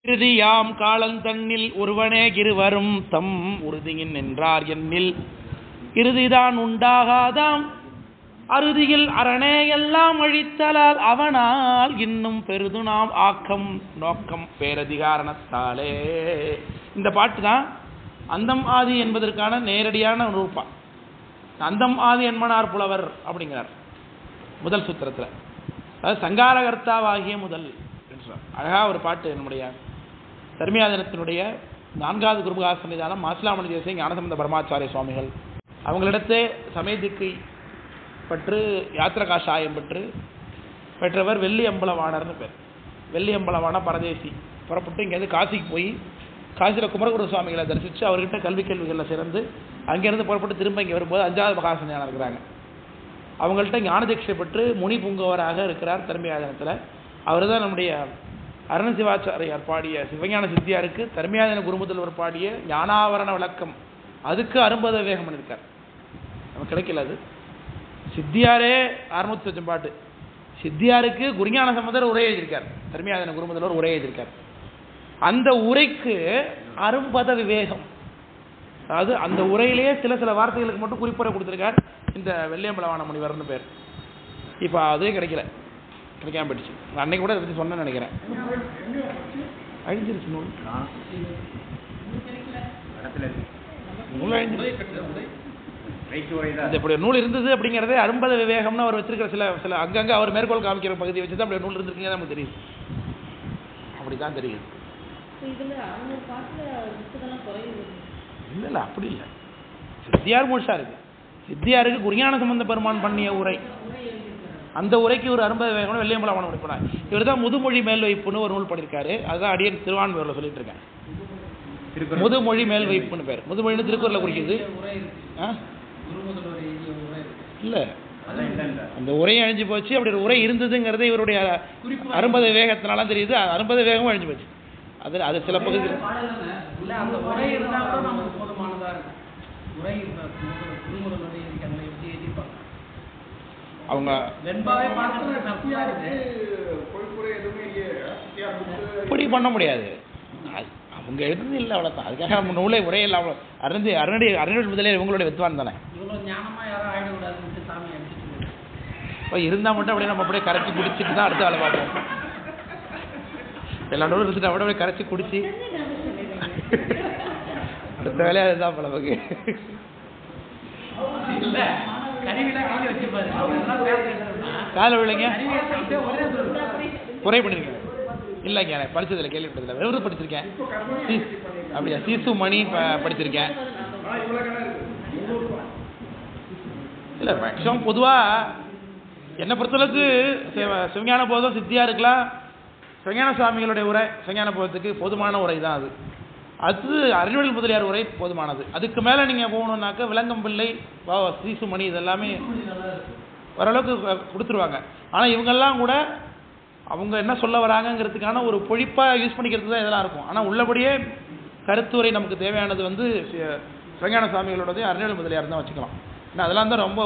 இறுதியாம் காலந்தன்னில் ஒருவனே இருவரும் தம் உறுதியின் என்றார் என்னில் இறுதிதான் உண்டாகாதாம் அறுதியில் அரணே எல்லாம் அழித்தலால் அவனால் இன்னும் பெரிது நாம் ஆக்கம் நோக்கம் பேரதிகாரணத்தாலே. இந்த பாட்டு தான் அந்தம் ஆதி என்பதற்கான நேரடியான ரூபா. அந்தம் ஆதி என்மனார் புலவர் அப்படிங்கிறார் முதல் சூத்திரத்தில். அதாவது சங்காரகர்த்தாவாகிய முதல் என்றார். அழகா ஒரு பாட்டு. நம்முடைய தர்மியாதனத்தினுடைய 4வது குருமுகா சன்னிதானம் மாசிலாமணி தேசிய ஞானசம்பந்த பரமாச்சாரிய சுவாமிகள் அவங்களிடத்தே சமயத்திற்கு பற்று யாத்திரகாஷாயம் பெற்றவர் வெள்ளி அம்பலவாணர்னு பேர். வெள்ளி அம்பலவான பரதேசி புறப்பட்டு இங்கேருந்து காசிக்கு போய் காசியில் குமரகுரு சுவாமிகளை தரிசித்து அவர்கிட்ட கல்வி கேள்விகளில் சிறந்து அங்கேருந்து புறப்பட்டு திரும்ப இங்கே வரும்போது 5வது மகாசன்னிதானம் இருக்கிறாங்க. அவங்கள்ட்ட ஞான தீட்சை பெற்று முனி பூங்கவராக இருக்கிறார் தர்மியாதனத்தில். அவர் தான் நம்முடைய அருண சிவாச்சாரியார் பாடிய சிவஞான சித்தியாருக்கு தர்மியாதன குருமுதல்வர் பாடிய ஞானாவரண விளக்கம் அதுக்கு 60 வேகம் பண்ணியிருக்கார். நமக்கு கிடைக்கல அது. சித்தியாரே 600 பாட்டு. சித்தியாருக்கு குருஞான சம்பந்தர் உரை எழுதியிருக்கார். தர்மியாதன குருமுதல்வர் உரை எழுதியிருக்கார். அந்த உரைக்கு 60 விவேகம். அதாவது அந்த உரையிலேயே சில வார்த்தைகளுக்கு மட்டும் குறிப்புரை கொடுத்துருக்கார் இந்த வெள்ளியம்பலவான முனிவர்னு பேர். இப்போ அதே கிடைக்காம போயிடுச்சு. அன்னைக்கு கூட இதை பற்றி சொன்னேன்னு நினைக்கிறேன். அழிஞ்சிருச்சு நூல். இப்படி நூல் இருந்தது அப்படிங்கிறதே 60 விவேகம்னு அவர் வச்சிருக்கிற சில அங்கங்க அவர் மேற்கோள் காமிக்கிற பகுதியை வச்சு தான் அப்படி நூல் இருந்திருக்கீங்க நமக்கு தெரியுது. அப்படிதான் தெரியுது. இல்லை அப்படி இல்லை. சித்தியார் முழுசா இருக்கு. சித்தியாருக்கு குருஞான சம்பந்த பெருமான் பண்ணிய உரை, அந்த உரைக்கு ஒரு 60 வேகம் வெள்ளியம்பலவான உரைப்படார். இவர் தான் முதுமொழி மேல் வைப்புன்னு ஒரு நூல் பண்ணியிருக்காரு. அதுதான் அடியன் திருவான்மையூரில் சொல்லிட்டு இருக்கேன். முதுமொழி மேல் வைப்புன்னு பேர். முதுமொழின்னு திருக்குறளில் குறிக்குது. இல்லை அந்த உரையும் அழிஞ்சு போச்சு. அப்படி ஒரு உரை இருந்ததுங்கிறது இவருடைய 60 வேகத்தினால தெரியுது. 60 வேகமும் அழிஞ்சு போச்சு. அது சில பகுதி அவங்க இப்படி பண்ண முடியாது. அவங்க எழுதுறது இல்லை, அவ்வளோதான். அதுக்காக நம்ம நூலை உரையில் அவ்வளோ அருணடி முதலே இவங்களுடைய வித்வான் தானே. இப்போ இருந்தால் மட்டும் அப்படியே நம்ம அப்படியே கரைச்சி குடிச்சிட்டு தான் அடுத்த வேலை பார்ப்போம். எல்லா நூலும் இருந்துட்டு அப்படியே கரைச்சி குடிச்சு அடுத்த வேலையாக அதுதான் பழவுக்கு. கால விளைங்க குறை பண்ணிருக்கேன். இல்லைங்க எனக்கு படிச்சதில்லை, கேள்விப்பட்டதில்லை. வெறும் படிச்சிருக்கேன். அப்படியா? சீசு மணி படிச்சிருக்கேன். இல்லை மேக்ஸிமம் பொதுவாக என்னை பொறுத்தளவுக்கு சிவஞான போதம் சித்தியாருக்கெல்லாம் சிவஞான சுவாமிகளுடைய உரை சிவஞான போதத்துக்கு போதுமான உரை தான் அது. அது அருணவள்ளி முதலியார் உரை போதுமானது. அதுக்கு மேலே நீங்கள் போகணுன்னாக்க விளங்கம்பிள்ளை சீசுமணி இதெல்லாமே ஓரளவுக்கு கொடுத்துருவாங்க. ஆனால் இவங்கெல்லாம் கூட அவங்க என்ன சொல்ல வராங்கங்கிறதுக்கான ஒரு பொழிப்பாக யூஸ் பண்ணிக்கிறது தான் இதெல்லாம் இருக்கும். ஆனால் உள்ளபடியே கருத்துரை நமக்கு தேவையானது சிவஞான சுவாமிகளோடதே அருணவள்ளி முதலியார் தான் வச்சுக்கலாம். ஏன்னா அதெல்லாம் தான் ரொம்ப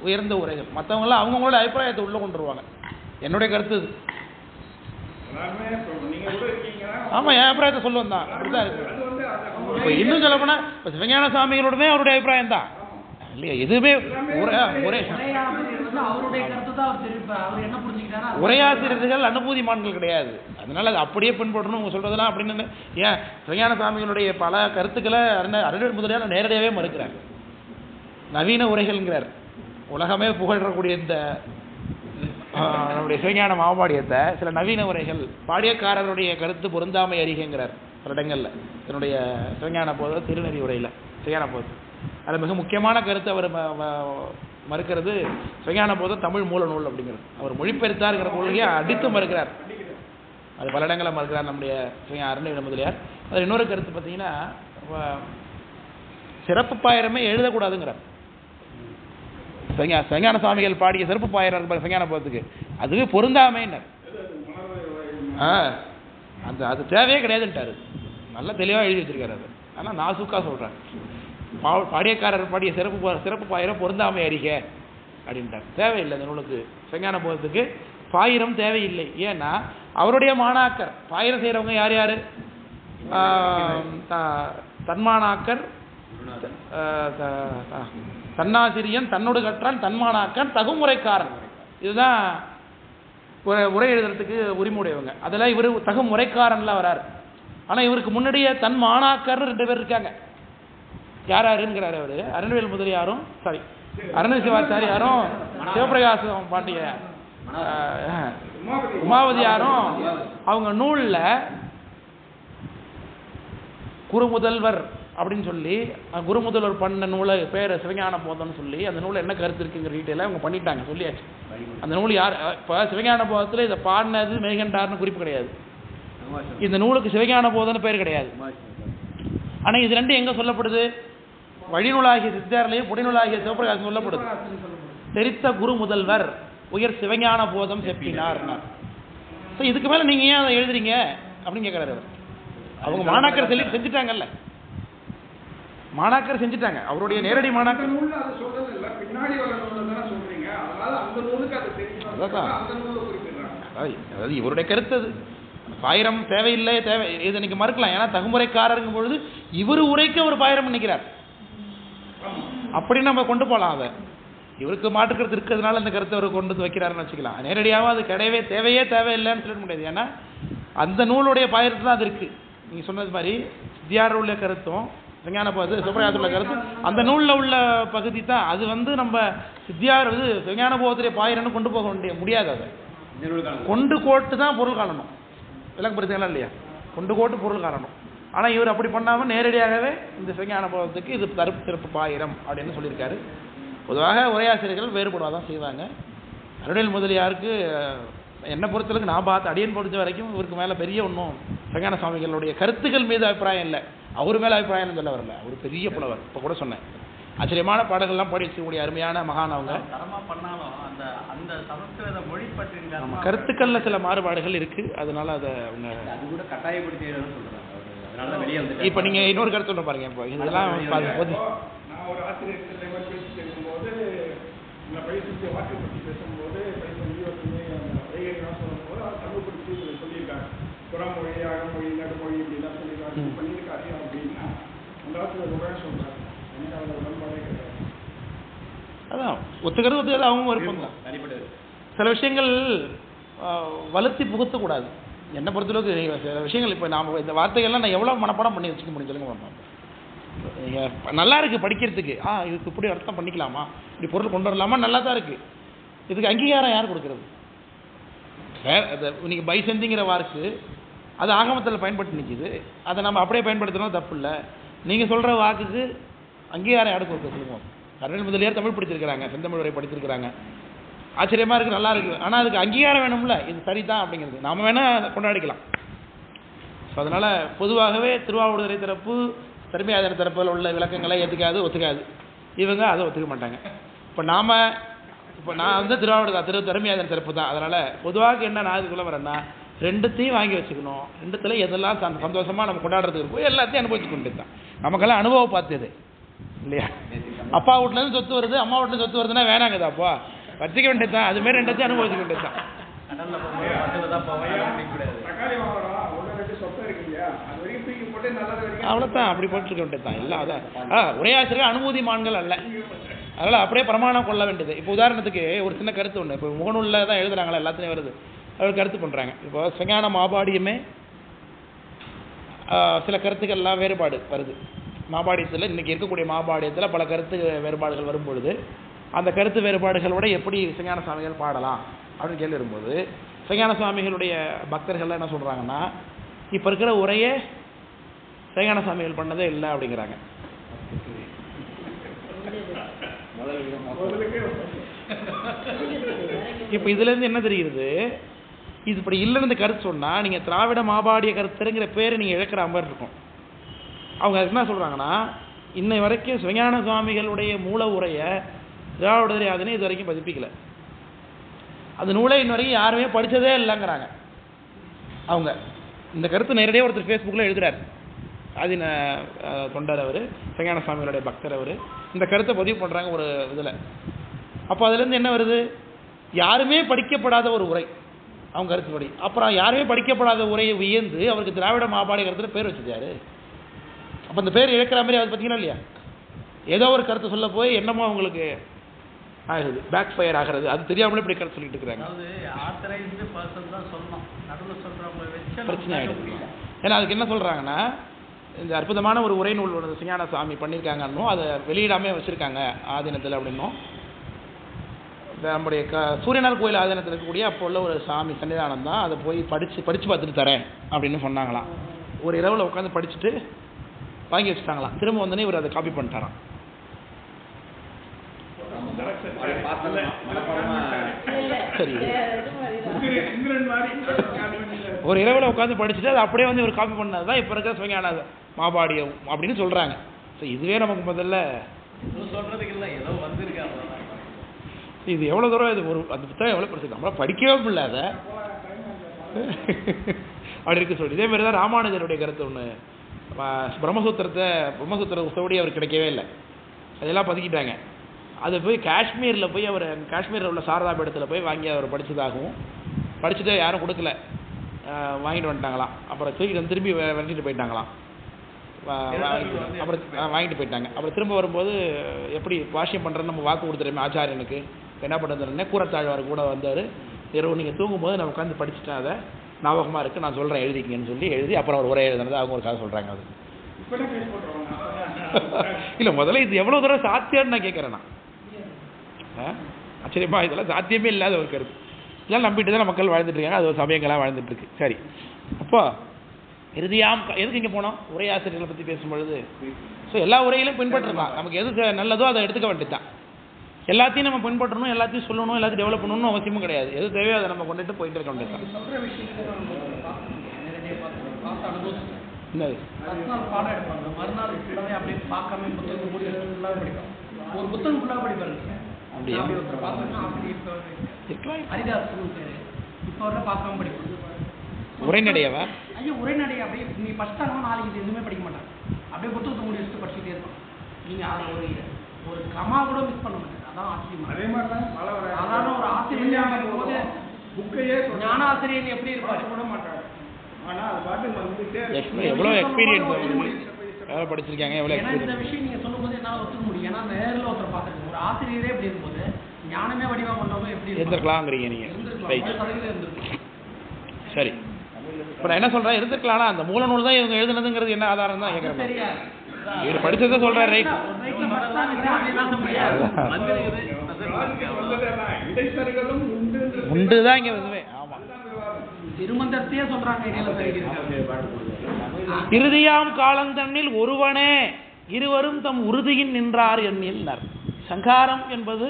உயர்ந்த உரைகள். மற்றவங்களாம் அவங்களோட அபிப்பிராயத்தை உள்ளே கொண்டு வருவாங்க. என்னுடைய கருத்து இது. ஆமாம், என் அபிப்பிராயத்தை சொல்லுவேன் தான். அப்படிதான் இருக்கு. இப்போ இன்னும் சொல்ல போனால் இப்போ சிவஞான சுவாமிகளோடமே அவருடைய அபிப்பிராயம் தான் இல்லையா? எதுவுமே உரையாசிரியர்கள் அனுபூதிமான்கள் கிடையாது. அதனால அது அப்படியே பின்பற்றணும் அவங்க சொல்றதெல்லாம் அப்படின்னு. ஏன் சிவஞான சுவாமிகளுடைய பல கருத்துக்களை அருணவள்ளி முதலியார் நேரடியாகவே மறுக்கிறார். நவீன உரைகள்ங்கிறார். உலகமே புகழக்கூடிய இந்த நம்முடைய சிவஞான மாபாடியத்தை சில நவீன உரைகள் பாடியக்காரருடைய கருத்து பொருந்தாமை அறிகைங்கிறார் சில இடங்களில். என்னுடைய சிவஞான போத திருநெறி உரையில் சிவஞான போதம் அதில் மிக முக்கியமான கருத்து அவர் மறுக்கிறது சிவஞான போதம் தமிழ் மூல நூல் அப்படிங்கிறது. அவர் மொழிபெயர்த்தாருங்கிற கொள்கையை அடித்து மறுக்கிறார். அது பல இடங்களில் மறுக்கிறார் நம்முடைய அருணவள்ளி முதலியார். அதில் இன்னொரு கருத்து பார்த்தீங்கன்னா சிறப்பு பாயிரமே எழுதக்கூடாதுங்கிறார். சிவஞான சுவாமிகள் பாடிய சிறப்பு பாயிரம் சிவஞான போதத்துக்கு அதுவே பொருந்தாமைன்னர். அது தேவையே கிடையாதுன்ட்டாரு. நல்லா தெளிவாக எழுதி வச்சிருக்காரு. அது ஆனால் நாசுக்கா சொல்கிறார். பாடியக்காரர் பாடிய சிறப்பு பாயிரம் பொருந்தாமை அறிக அப்படின்ட்டார். தேவையில்லை அந்த நூலுக்கு. சிவஞான போதத்துக்கு பாயிரம் தேவையில்லை. ஏன்னா அவருடைய மாணாக்கர் பாயிரம் செய்கிறவங்க யார் யார்? தன்மாணாக்கர், தன்னாசிரியன், தன்னோடு கற்றான், தன்மாணாக்கன், தகுமுறைக்காரன். இதுதான் உரை எழுதுறதுக்கு உரிமை உடையவங்க. அதெல்லாம் இவர் தகுமுறைக்காரன்லாம் வராரு. ஆனால் இவருக்கு முன்னாடியே தன் மாணாக்கர் 2 பேர் இருக்காங்க. யாருங்கிறாரு அவர்? அருணவேல் முதலியாரும் அருண சிவாச்சாரியாரும் சிவபிரகாசம் பாண்டிய உமாவதியாரும் அவங்க நூலில் குருமுதல்வர் அப்படின்னு சொல்லி குருமுதல்வர் பண்ண நூலை பேர் சிவஞான போதம்னு சொல்லி அந்த நூலில் என்ன கருத்து இருக்குங்கிற டீட்டெயிலாக அவங்க பண்ணிட்டாங்க, சொல்லியாச்சு. அந்த நூல் யார்? இப்போ சிவஞான போதத்தில் இதை பாடினது மெய்கண்டார்னு குறிப்பு கிடையாது. இந்த நூலுக்கு சிவஞான போதம்னு பேர் கிடையாது. ஆனால் இது ரெண்டும் எங்கே சொல்லப்படுது? வழிநூலாகிய சித்தியாரிலேயே புடிநூலாகிய சிவபிரகாசம் சொல்லப்படுது. தெரித்த குரு முதல்வர் உயர் சிவஞான போதம் செப்பினார். ஸோ இதுக்கு மேலே நீங்கள் ஏன் அதை எழுதுறீங்க அப்படின்னு கேட்குறாரு அவர். அவங்க மாணாக்கர் செஞ்சுட்டாங்கல்ல, மாணாக்கர் செஞ்சுட்டாங்க. அவருடைய நேரடி மாணாக்கர் அதாவது இவருடைய கருத்து அது. பாயிரம் தேவையில்லை, இதை இன்னைக்கு மறுக்கலாம். ஏன்னா தகுமுறைக்காரருங்கும் பொழுது இவர் உரைக்க ஒரு பாயிரம் நினைக்கிறார். அப்படி நம்ம கொண்டு போகலாம். அதை இவருக்கு மாற்றுக்கருத்து இருக்கிறதுனால அந்த கருத்தை அவர் கொண்டு வந்து வைக்கிறாருன்னு வச்சுக்கலாம். நேரடியாக அது கிடையவே தேவையில்லைன்னு சொல்ல முடியாது. ஏன்னா அந்த நூலுடைய பாயிரத்து தான் அது இருக்குது. நீங்கள் சொன்னது மாதிரி சித்தியார் உள்ள கருத்தும் விஞ்ஞான போது சிவபிரகாசம் உள்ள கருத்து அந்த நூலில் உள்ள பகுதி தான். அது நம்ம சித்தியார் விஞ்ஞான போதத்துடைய பாயிரன்னு கொண்டு போக முடியாது. அதை கொண்டு கோட்டு தான் பொருள் காணணும். விளக்கப்படுத்துங்களா இல்லையா? கொண்டு கோட்டு பொருள் காணணும். ஆனால் இவர் அப்படி பண்ணாமல் நேரடியாகவே இந்த சிவஞான போதத்துக்கு இது சிறப்பு பாயிரம் அப்படின்னு சொல்லியிருக்காரு. பொதுவாக உரையாசிரியர்கள் வேறுபடுவாதான் செய்வாங்க. அருணவேல் முதலியாருக்கு என்னை பொறுத்தளவுக்கு நான் பார்த்து அடியன் பொறுத்த வரைக்கும் இவருக்கு மேலே பெரிய ஒன்றும் சிவஞான சுவாமிகளுடைய கருத்துக்கள் மீது அபிப்பிராயம் இல்லை. அவர் மேலே அபிப்பிராயம் சொல்ல வரல. அவர் பெரிய புலவர். இப்போ கூட சொன்னேன், ஆச்சரியமான பாடல்கள்லாம் பாடி வச்சுக்கூடிய அருமையான மகான் அவங்க. கருத்துக்கள்ல சில மாறுபாடுகள் இருக்கு. அதனால அதை அவங்க இப்போ நீங்க இன்னொரு கருத்து ஒன்று பாருங்க. இப்போ இதெல்லாம் அதான் ஒத்துக்கிறது அவங்க விருப்பம் தான். சில விஷயங்கள் வலுத்தி புகுத்தக்கூடாது. என்னை பொறுத்தளவுக்கு சில விஷயங்கள் இப்போ நாம் இந்த வார்த்தைகள்லாம் நான் எவ்வளோ மனப்பாடம் பண்ணி வச்சுக்க முடியும் சொல்லுங்க. நல்லா இருக்குது படிக்கிறதுக்கு. இதுக்கு இப்படி அர்த்தம் பண்ணிக்கலாமா, இப்படி பொருள் கொண்டு வரலாமா, நல்லா தான் இருக்குது. இதுக்கு அங்கீகாரம் யார் கொடுக்குறது? இன்னைக்கு பைசந்திங்கிற வார்க்கு அது ஆகமத்தில் பயன்படுத்தி நிற்கிது. அதை நம்ம அப்படியே பயன்படுத்தணும், தப்பு இல்லை. நீங்கள் சொல்கிற வாக்குக்கு அங்கீகாரம் யாருக்கு கொடுக்க சொல்லுவோம்? அருணவேல் முதலியார் தமிழ் படிச்சிருக்கிறாங்க, செந்தமிழ் உரை படிச்சிருக்கிறாங்க. ஆச்சரியமாக இருக்குது, நல்லா இருக்குது. ஆனால் அதுக்கு அங்கீகாரம் வேணும்ல. இது சரிதான் அப்படிங்கிறது நாம் வேணால் கொண்டாடிக்கலாம். ஸோ அதனால் பொதுவாகவே திருவாவூடுதுறை தரப்பு தர்மியாதன தரப்பில் உள்ள விளக்கங்களை ஒத்துக்காது. இவங்க அதை ஒத்துக்க மாட்டாங்க. இப்போ நான் தர்மியாதன தரப்பு தான். அதனால் பொதுவாக என்ன நான் இதுக்குள்ளே வரேன்னா, ரெண்டுத்தையும் வாங்கி வச்சுக்கணும். ரெண்டுத்தில் எதெல்லாம் சந்தோஷமாக நம்ம கொண்டாடுறதுக்கு இருக்கோ எல்லாத்தையும் அனுபவிச்சு கொண்டு தான். நமக்கெல்லாம் அனுபவம் பார்த்தது இல்லையா? அப்பா வீட்டிலேருந்து சொத்து வருது, அம்மா வீட்டில் சொத்து வருதுன்னா வேணாங்கதாப்பா, வச்சுக்க வேண்டியது தான். அதுமாரி ரெண்டுத்தையும் அனுபவிச்சுக்க வேண்டியது தான். அவ்வளோதான், அப்படி போட்டுருக்க வேண்டியது தான். இல்லை அதான் உரையாசிரியர் அனுமதிமான்கள் அல்ல. அதனால் அப்படியே பிரமாணம் கொள்ள வேண்டியது. இப்போ உதாரணத்துக்கு ஒரு சின்ன கருத்து ஒன்று, இப்போ முகநூலில் தான் எழுதுறாங்களா, எல்லாத்துலேயும் வருது. அவர் கருத்து பண்ணுறாங்க. இப்போ சிவஞான மாபாடியுமே சில கருத்துக்கள்லாம் வேறுபாடு வருது. மாபாடியத்தில் இன்றைக்கி இருக்கக்கூடிய மாபாடியத்தில் பல கருத்து வேறுபாடுகள் வரும்பொழுது அந்த கருத்து வேறுபாடுகளோட எப்படி சிவஞான சுவாமிகள் பாடலாம் அப்படின்னு கேள்வி வரும்போது சிவஞான சுவாமிகளுடைய பக்தர்கள்லாம் என்ன சொல்கிறாங்கன்னா, இப்போ இருக்கிற உரையே சிவஞான சுவாமிகள் பண்ணதே இல்லை அப்படிங்கிறாங்க. இப்போ இதுலேருந்து என்ன தெரிகிறது, இது இப்படி இல்லைன்னு கருத்து சொன்னால் நீங்கள் திராவிட மாபாடிய கருத்துங்கிற பேர் நீங்கள் இழக்கிற மாதிரி இருக்கும். அவங்க என்ன சொல்கிறாங்கன்னா, இன்னை வரைக்கும் சிவஞான சுவாமிகளுடைய மூல உரையை திராவிடரை அதனே இது வரைக்கும் பதிப்பிக்கலை. அந்த நூலை இன்ன வரைக்கும் யாருமே படித்ததே இல்லைங்கிறாங்க. அவங்க இந்த கருத்து நேரடியாக ஒருத்தர் ஃபேஸ்புக்கில் எழுதுகிறார். ஆதின தொண்டர் அவர், சிவஞான சுவாமிகளுடைய பக்தர் அவர். இந்த கருத்தை பதிவு பண்ணுறாங்க ஒரு இதில். அப்போ அதுலேருந்து என்ன வருது, யாருமே படிக்கப்படாத ஒரு உரை. அவங்க கருத்துப்படி. அப்புறம் யாருமே படிக்கப்படாத உரையை வியந்து அவருக்கு திராவிட மாபாடி கருத்துல பேர் வச்சது யாரு? அப்போ அந்த பேர் இழக்கிற மாதிரி அது பார்த்தீங்கன்னா இல்லையா? ஏதோ ஒரு கருத்து சொல்ல போய் என்னமோ அவங்களுக்கு ஆகுது, பேக் ஃபயர் ஆகிறது. அது தெரியாமலே இப்படி கருத்து சொல்லிட்டு இருக்கிறாங்க. பிரச்சனை ஆகிடுது. ஏன்னா அதுக்கு என்ன சொல்கிறாங்கன்னா, இந்த அற்புதமான ஒரு உரை நூல் சிஞான சாமி பண்ணியிருக்காங்கன்னு அதை வெளியிடாமல் வச்சுருக்காங்க ஆதீனத்தில் அப்படின்னும். நம்முடைய சூரியனார் கோயில் ஆதீனத்தில் இருக்கக்கூடிய அப்போ உள்ள ஒரு சாமி சன்னிதானம் தான், அதை போய் படித்து பார்த்துட்டு தரேன் அப்படின்னு சொன்னாங்களாம். ஒரு இரவில் உட்காந்து படிச்சுட்டு வாங்கி வச்சுட்டாங்களாம். திரும்ப வந்தோடனே இவர் அதை காப்பி பண்ணிட்டாராம். சரி, ஒரு இரவில் உட்காந்து படிச்சுட்டு அதை அப்படியே வந்து இவர் காப்பி பண்ணது தான் இப்போ இருக்கிற சிவஞான மாபாடியம் அப்படின்னு சொல்கிறாங்க. ஸோ இதுவே நமக்கு முதல்ல சொல்கிறதுக்கு இல்லை, ஏதோ வந்திருக்காங்க. இது எவ்வளோ தூரம், இது ஒரு அந்த புத்தகம் எவ்வளோ படிச்சு நம்மளால் படிக்கவே முடியல அதை அப்படி இருக்கு சொல்லி. இதே மாதிரி தான் ராமானுஜருடைய கருத்து ஒன்று. பிரம்மசூத்திர உசவடி அவருக்கு கிடைக்கவே இல்லை, அதெல்லாம் பதுக்கிட்டாங்க. அது போய் காஷ்மீரில் போய் அவர் காஷ்மீரில் உள்ள சாரதா பீடத்தில் போய் வாங்கி அவர் படித்ததாகவும், படிச்சுட்டு யாரும் கொடுக்கல, வாங்கிட்டு வந்துட்டாங்களாம். அப்புறம் தூக்கிட்டு திரும்பி விரட்டிட்டு போயிட்டாங்களாம். அப்புறம் வாங்கிட்டு போயிட்டாங்க. அப்புறம் திரும்ப வரும்போது எப்படி வாஷ்யம் பண்ணுறேன்னு நம்ம வாக்கு கொடுத்துருமே ஆச்சாரியனுக்கு, என்ன பண்ணுறதுன்னே கூரத்தாழ்வார் கூட வந்தார். இரவு நீங்கள் தூங்கும்போது நான் உட்காந்து படிச்சுட்டேன், அதை ஞாபகமாக இருக்குது, நான் சொல்கிறேன் எழுதிக்கிங்கன்னு சொல்லி எழுதி அப்புறம் ஒரு உரை எழுதுனது அவங்க ஒரு கதை சொல்கிறாங்க. அது இல்லை, முதல்ல இது எவ்வளோ தூரம் சாத்தியம்னு நான் கேட்குறேன். நான் ஆச்சரியமா, இதெல்லாம் சாத்தியமே இல்லாத ஒரு கருத்து. இதெல்லாம் நம்பிட்டு தான் மக்கள் வாழ்ந்துட்டு இருக்காங்க, அது ஒரு சமயங்களாக வாழ்ந்துட்டு இருக்கு. சரி, அப்போ இறுதியாம் எதுக்கு இங்கே போனோம்? உரையாசிரியர்களை பற்றி பேசும்பொழுது ஸோ எல்லா உரையிலும் பின்பற்றலாம். நமக்கு எது நல்லதோ அதை எடுத்துக்க வேண்டியதுதான். எல்லாத்தையும் நம்ம பின்பற்றணும், எல்லாத்தையும் சொல்லணும், எல்லாத்தையும் டெவலப் பண்ணணும்னு அவசியமும் கிடையாது. எது தேவையோ அதை நம்ம கொண்டுட்டு போயிட்டு இருக்க வேண்டியது தான். என்னது பாடம் எடுப்பாங்க, மறுநாள் அப்படி பார்க்காம ஒரு புத்தகம் ஃபுல்லாக படிப்பாருங்க. அப்படியா? இப்போ வர பார்க்காம படிப்பாங்க. உரைநடையவா? ஐயோ, உரைநடைய அப்படியே நீ ஃபஸ்ட் ஆகணும், நாளைக்கு இது எதுவுமே படிக்க மாட்டாங்க. அப்படியே புத்தகத்தை மூடி வச்சுட்டு படிச்சுட்டே இருக்கும். நீங்கள் அதை ஒரு கமா கூட மிஸ் பண்ண மாட்டேன். அதான் ஆச்சரியம். அதே மாதிரி தான் சாதாரண ஒரு ஆசிரியர் போது புக்கையே ஞான ஆசிரியர் எப்படி இருப்பாரு கூட மாட்டாங்க. ஆனால் அது பாட்டு வந்துட்டு எவ்வளோ எக்ஸ்பீரியன்ஸ் படிச்சிருக்காங்க, எவ்வளோ எக்ஸ்பீரியன்ஸ். இந்த விஷயம் நீங்கள் சொல்லும்போது என்னால் ஒத்துக்க முடியும். ஏன்னா நேரில் ஒருத்தர் பார்த்துருக்கேன். ஒரு ஆசிரியரே எப்படி இருக்கும்போது ஞானமே வடிவா கொண்டவங்க எப்படி இருந்திருக்கலாங்கிறீங்க நீங்கள். சரி, இப்போ நான் என்ன சொல்கிறேன், இருந்திருக்கலாம். அந்த மூல நூல் தான் இவங்க எழுதுனதுங்கிறது என்ன ஆதாரம் தான் கேட்குறேன். இவர் படிச்சதை சொல்கிறார், ரைட். உண்டு தான் இங்கே எதுவுமே. ஆமாம், திருமந்தத்தையே சொல்கிறாங்க. இறுதியாம் காலந்தண்ணில் ஒருவனே இருவரும் தம் உறுதியின் நின்றார் எண்ணில். சங்காரம் என்பது